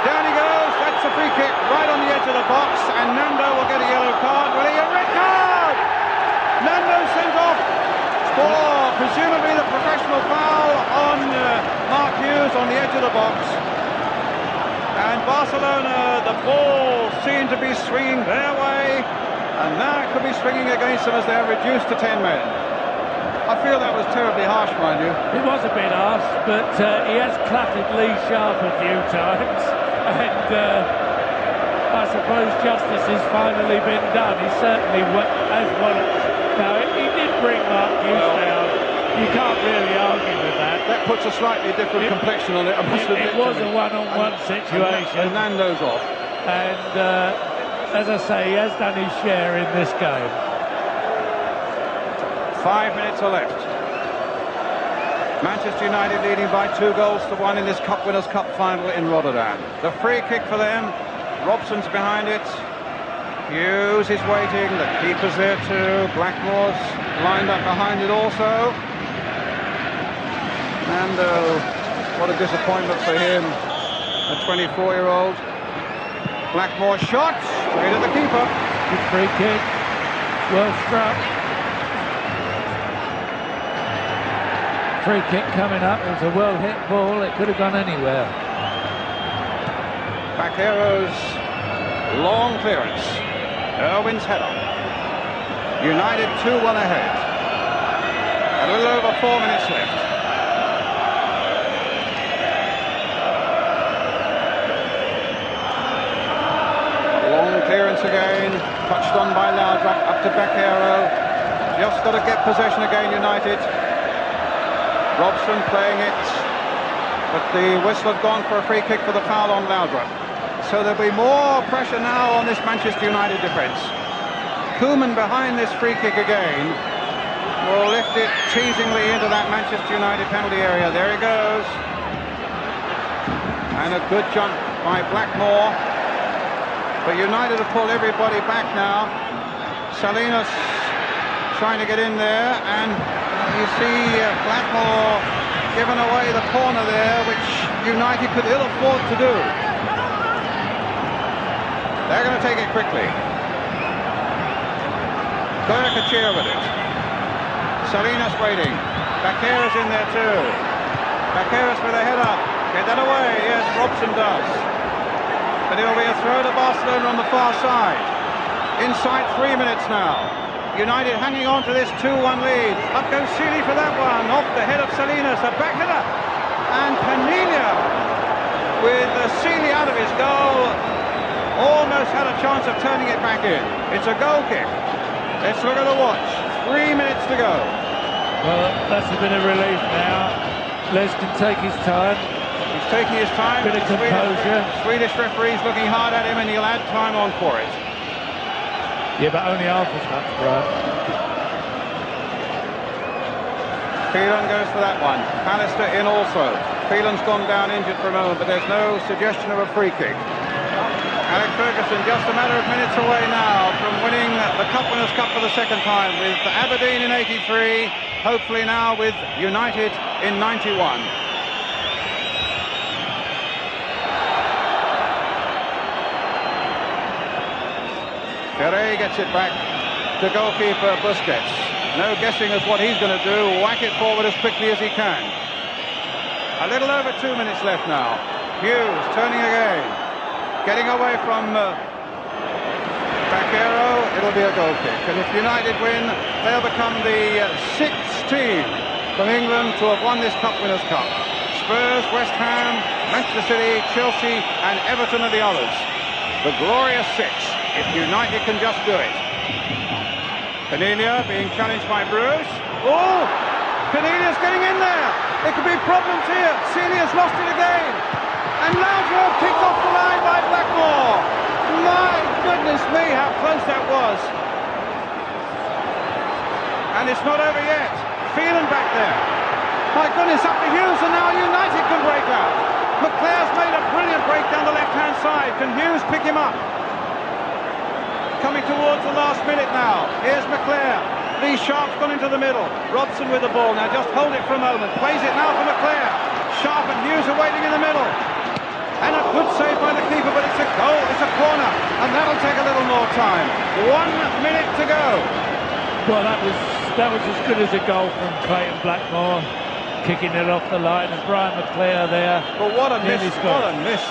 Down he goes, that's a free kick right on the edge of the box, and Nando will get a yellow card. Will he get a red card? Nando sent off for presumably the professional foul on Mark Hughes on the edge of the box. And Barcelona, the ball seemed to be swinging their way, and now it could be swinging against them as they're reduced to 10 men. I feel that was terribly harsh, mind you. It was a bit harsh, but he has clattered Lee Sharp a few times. And I suppose justice has finally been done. He certainly has won it. Now, he did bring Mark Hughes down. You can't really argue with that. That puts a slightly different complexion on it, I must admit. It was a one-on-one situation. And Nando's off. And, as I say, he has done his share in this game. 5 minutes are left. Manchester United leading by 2-1 in this Cup Winners' Cup final in Rotterdam. The free kick for them. Robson's behind it. Hughes is waiting. The keeper's there too. Blackmore's lined up behind it also. And what a disappointment for him. A 24-year-old. Blackmore shot straight at the keeper. Good free kick. Well struck. Free kick coming up. It was a well-hit ball. It could have gone anywhere. Baquero's long clearance. Irwin's header. United 2-1 ahead. A little over 4 minutes left. Long clearance again. Touched on by Laudrup. Up to Baquero. Just got to get possession again, United. Robson playing it, but the whistle had gone for a free kick for the foul on Laudrup. So there'll be more pressure now on this Manchester United defence. Koeman behind this free kick again will lift it teasingly into that Manchester United penalty area. There he goes. And a good jump by Blackmore. But United have pulled everybody back now. Salinas trying to get in there, and you see Blackmore giving away the corner there, which United could ill afford to do. They're going to take it quickly. Goyakachia with it. Salinas waiting. Baquero's in there too. Baquero's with a header. Get that away. Yes, Robson does. But it'll be a throw to Barcelona on the far side. Inside 3 minutes now. United hanging on to this 2-1 lead. Up goes Sealy for that one. Off the head of Salinas. A back header. And Panilla, with Sealy out of his goal, almost had a chance of turning it back in. It's a goal kick. Let's look at the watch. 3 minutes to go. Well, that's a bit of relief now. Les can take his time. He's taking his time. Bit of composure. Swedish referee's looking hard at him, and he'll add time on for it. Yeah, but only half as much, right? Phelan goes for that one. Pallister in also. Phelan's gone down injured for a moment, but there's no suggestion of a free kick. Alec Ferguson just a matter of minutes away now from winning the Cup Winners' Cup for the second time with Aberdeen in '83, hopefully now with United in '91. Ferre gets it back to goalkeeper Busquets. No guessing as what he's going to do. Whack it forward as quickly as he can. A little over 2 minutes left now. Hughes turning again. Getting away from Baquero. It'll be a goal kick. And if United win, they'll become the sixth team from England to have won this Cup Winners' Cup. Spurs, West Ham, Manchester City, Chelsea and Everton are the others. The glorious six, if United can just do it. Cornelia being challenged by Bruce. Oh! Cornelia's getting in there. There could be problems here. Celia's lost it again. And Laudrup kicked off the line by Blackmore. My goodness me, how close that was. And it's not over yet. Phelan back there. My goodness, up to Hughes, and now United can break out. McClare's made a brilliant break down the left-hand side. Can Hughes pick him up? Coming towards the last minute now. Here's McClare. Lee Sharp's gone into the middle. Robson with the ball. Now just hold it for a moment. Plays it now for McClare. Sharp and Hughes are waiting in the middle. And a good save by the keeper, but it's a goal. It's a corner. And that'll take a little more time. 1 minute to go. Well, that was as good as a goal from Clayton Blackmore. Kicking it off the line, and Brian McClare there. But what a miss. What a miss.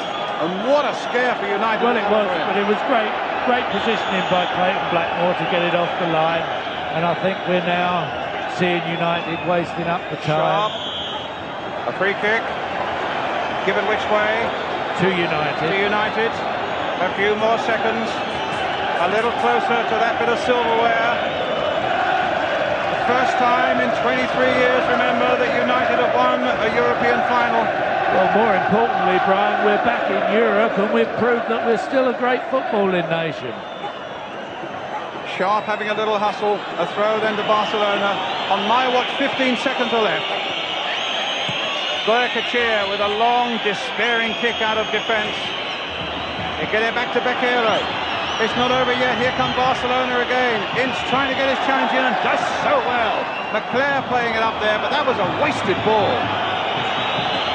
And what a scare for United. Well, it was, but it was great. Great positioning by Clayton Blackmore to get it off the line, and I think we're now seeing United wasting up the time. Sharp. A free kick. Given which way? To United. To United. A few more seconds. A little closer to that bit of silverware. The first time in 23 years, remember, that United have won a European final. Well, more importantly, Brian, we're back in Europe and we've proved that we're still a great footballing nation. Sharp having a little hustle, a throw then to Barcelona. On my watch, 15 seconds are left. Goycochea with a long, despairing kick out of defence. They get it back to Baquero. It's not over yet. Here come Barcelona again. Ince trying to get his challenge in and does so well. McClare playing it up there, but that was a wasted ball.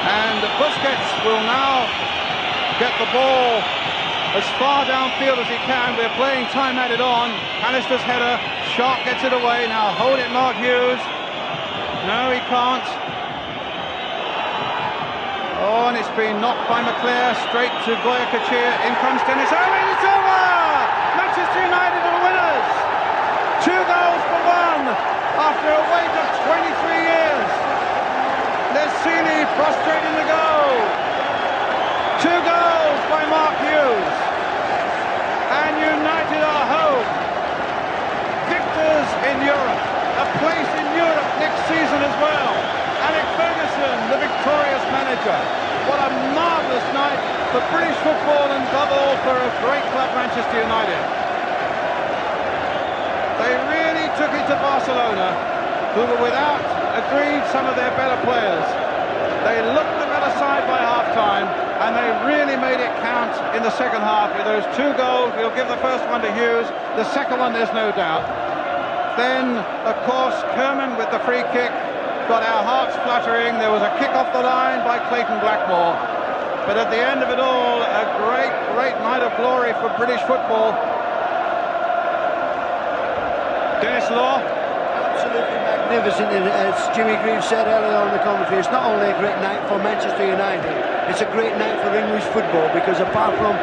And Busquets will now get the ball as far downfield as he can. We're playing time added on. Pallister's header. Sharp gets it away. Now hold it, Mark Hughes. No, he can't. Oh, and it's been knocked by McClare straight to Goycochea. In comes Dennis Owen. It's over! Manchester United are winners. 2 goals for 1 after a wait of 23 years. There's Seeley prostrating the goal. 2 goals by Mark Hughes. And United are home. Victors in Europe. A place in Europe next season as well. Alec Ferguson, the victorious manager. What a marvellous night for British football and above all for a great club, Manchester United. They really took it to Barcelona, who were without, agreed, some of their better players. They looked the better side by half-time, and they really made it count in the second half with those 2 goals. We'll give the first one to Hughes, the second one there's no doubt. Then, of course, Kerman with the free kick got our hearts fluttering. There was a kick off the line by Clayton Blackmore. But at the end of it all, a great, great night of glory for British football. Dennis Law. Absolutely magnificent. And as Jimmy Greaves said earlier on the commentary, it's not only a great night for Manchester United, it's a great night for English football, because apart from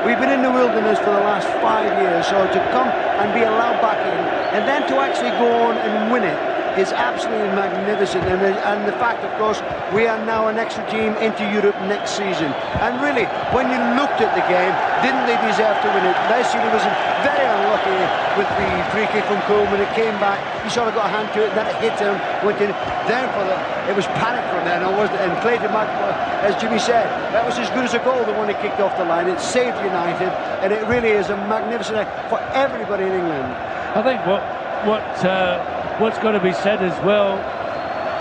we've been in the wilderness for the last 5 years, so to come and be allowed back in, and then to actually go on and win it, is absolutely magnificent, and the fact, of course, we are now an extra team into Europe next season. And really, when you looked at the game, didn't they deserve to win it? Last year he was very unlucky with the free kick from Kuip when it came back. He sort of got a hand to it, and then it hit him, went in. Then it was panic from there, wasn't it? And Clayton Mac, as Jimmy said, that was as good as a goal, the one he kicked off the line. It saved United, and it really is a magnificent night for everybody in England. I think what's got to be said as well,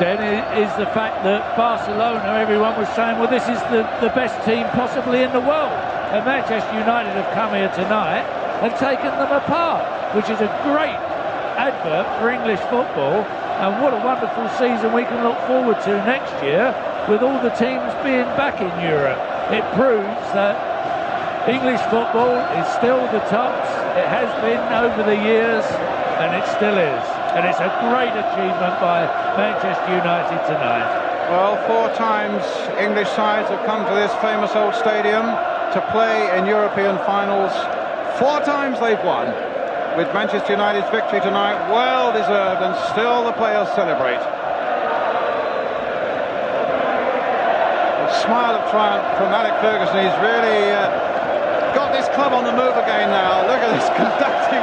then, is the fact that Barcelona, everyone was saying, well, this is the best team possibly in the world. And Manchester United have come here tonight and taken them apart, which is a great advert for English football. And what a wonderful season we can look forward to next year with all the teams being back in Europe. It proves that English football is still the tops. It has been over the years, and it still is. And it's a great achievement by Manchester United tonight. Well, 4 times English sides have come to this famous old stadium to play in European finals. 4 times they've won. With Manchester United's victory tonight, well deserved, and still the players celebrate. A smile of triumph from Alex Ferguson. He's really got this club on the move again now. Look at this conducting.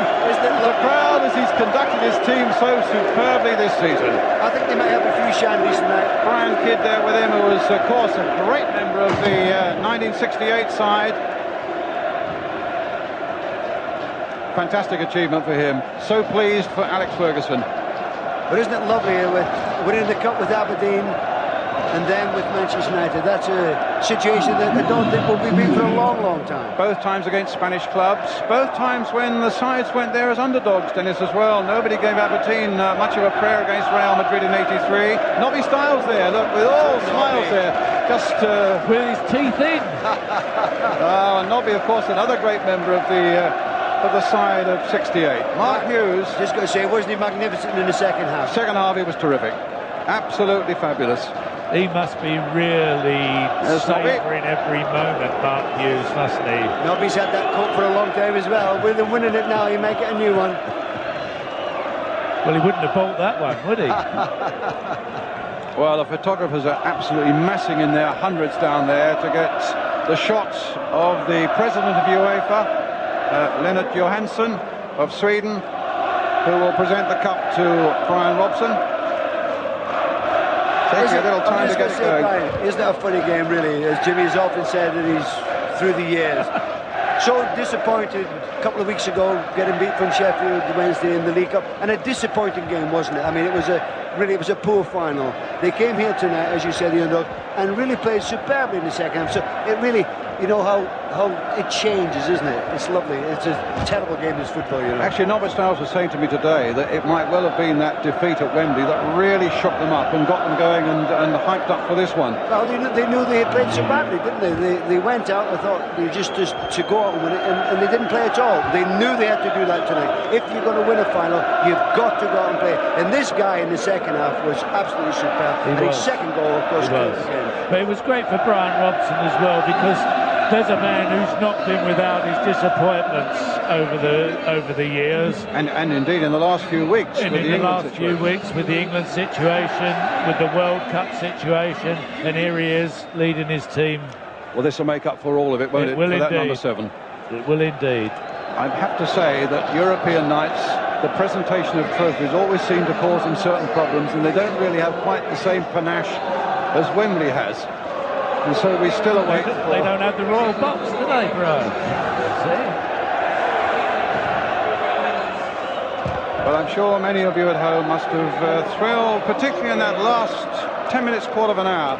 The crowd as he's conducted his team so superbly this season. I think they might have a few shandies tonight. Brian Kidd there with him, who was, of course, a great member of the 1968 side. Fantastic achievement for him. So pleased for Alex Ferguson. But isn't it lovely with winning the cup with Aberdeen and then with Manchester United? That's a situation that I don't think will be beat for a long, long time. Both times against Spanish clubs. Both times when the sides went there as underdogs, Dennis, as well. Nobody gave Aberdeen much of a prayer against Real Madrid in '83. Nobby Stiles there, look, with all smiles there. Just with his teeth in. And Nobby, of course, another great member of the side of '68. Mark Hughes. Just going to say, wasn't he magnificent in the second half? Second half, he was terrific. Absolutely fabulous. He must be really savouring every moment, Mark Hughes, mustn't he? Nobby's had that cup for a long time as well. With him winning it now, he may get a new one. Well, he wouldn't have bought that one, would he? Well, the photographers are absolutely massing in their hundreds down there to get the shots of the president of UEFA, Lennart Johansson of Sweden, who will present the cup to Brian Robson. Takes a little time to get it going. Brian, isn't that a funny game, really? As Jimmy's often said, that he's through the years. So disappointed a couple of weeks ago, getting beat from Sheffield Wednesday in the League Cup, and a disappointing game, wasn't it? I mean, it was a poor final. They came here tonight, as you said, the underdog, and really played superbly in the second half. So it really, you know how it changes, isn't it? It's lovely. It's a terrible game, this football, you know. Actually, Norbert Stiles was saying to me today that it might well have been that defeat at Wembley that really shook them up and got them going and hyped up for this one. Well, they knew they had played so badly, didn't they? They went out and thought they just to go out and win it, and they didn't play at all. They knew they had to do that tonight. If you're going to win a final, you've got to go out and play. And this guy in the second half was absolutely superb. And his second goal, of course, killed the game. But it was great for Brian Robson as well, because there's a man who's not been without his disappointments over the years, and indeed in the last few weeks. And in the last few weeks with the England situation, with the World Cup situation, and here he is leading his team. Well, this will make up for all of it, won't it? Will for indeed. That number 7. It will indeed. I'd have to say that European nights, the presentation of trophies always seem to cause them certain problems, and they don't really have quite the same panache as Wembley has. And so we still await. They don't have the royal box, do they, Brian? Well, I'm sure many of you at home must have thrilled, particularly in that last 10 minutes, quarter of an hour,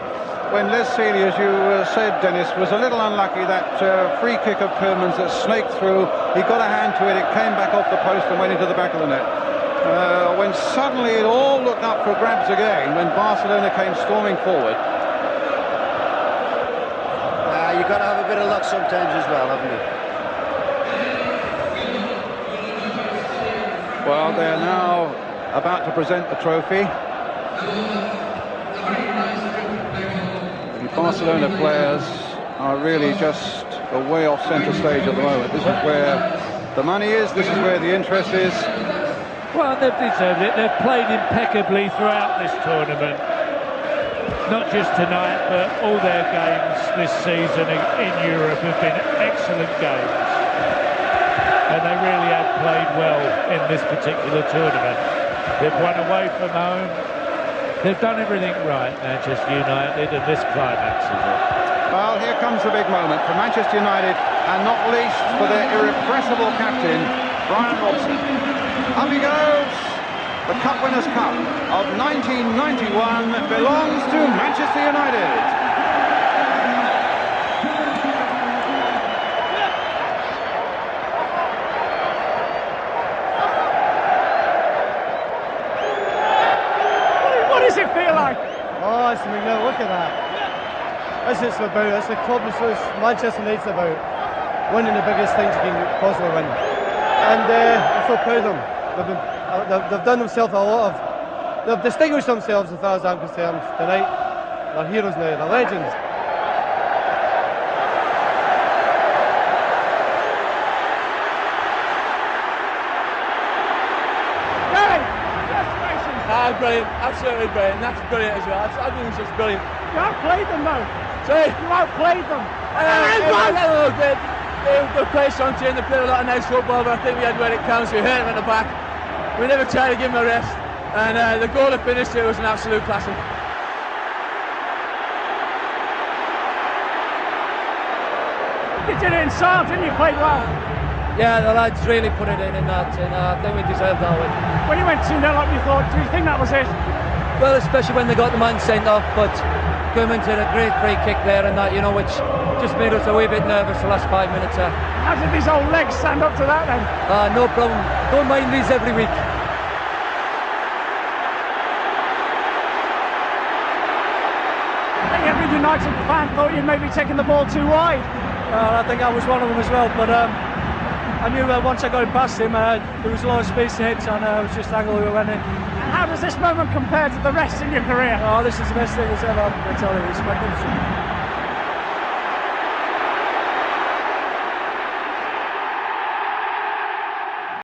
when Les Sealy, as you said, Dennis, was a little unlucky. That free kick of Koeman's that snaked through, he got a hand to it, it came back off the post and went into the back of the net. When suddenly it all looked up for grabs again, when Barcelona came storming forward. You've got to have a bit of luck sometimes as well, haven't you? Well, they're now about to present the trophy. The Barcelona players are really just way off centre stage at the moment. This is where the money is, this is where the interest is. Well, they've deserved it. They've played impeccably throughout this tournament. Not just tonight, but all their games this season in Europe have been excellent games. And they really have played well in this particular tournament. They've won away from home. They've done everything right, Manchester United, and this climax is it. Well, here comes the big moment for Manchester United, and not least for their irrepressible captain, Brian Robson. Up he goes. The Cup Winners' Cup of 1991 belongs to Manchester United. What does it feel like? Oh, listen, look at that. That's what it's about. That's the club that's Manchester United's about. Winning the biggest things you can possibly win. And I'm so proud of them. They've done themselves a lot of... They've distinguished themselves as far as I'm concerned tonight. They're heroes now, they're legends. Brilliant, absolutely brilliant. That's brilliant as well. I think it's just brilliant. You outplayed them now. Sorry? You outplayed them. They played strong team, they played a lot of nice football, but I think we had where it counts. We hurt them at the back. We never tried to give them a rest. And the goal that finished it was an absolute classic. You did it in silence, didn't you? Played well. Yeah, the lads really put it in that, and I think we deserved that win. When you went 2-0 up, you thought, do you think that was it? Well, especially when they got the man sent off, but Kuip did a great free kick there and that, you know, which just made us a wee bit nervous the last 5 minutes. How did these old legs stand up to that then? No problem. Don't mind these every week. I think every United fan thought you'd maybe taken the ball too wide. I think I was one of them as well, but I knew once I got past him, there was a lot of space to hit, and it was just angle we went in. And how does this moment compare to the rest in your career? Oh, this is the best thing that's ever happened, I tell you. It's magnificent.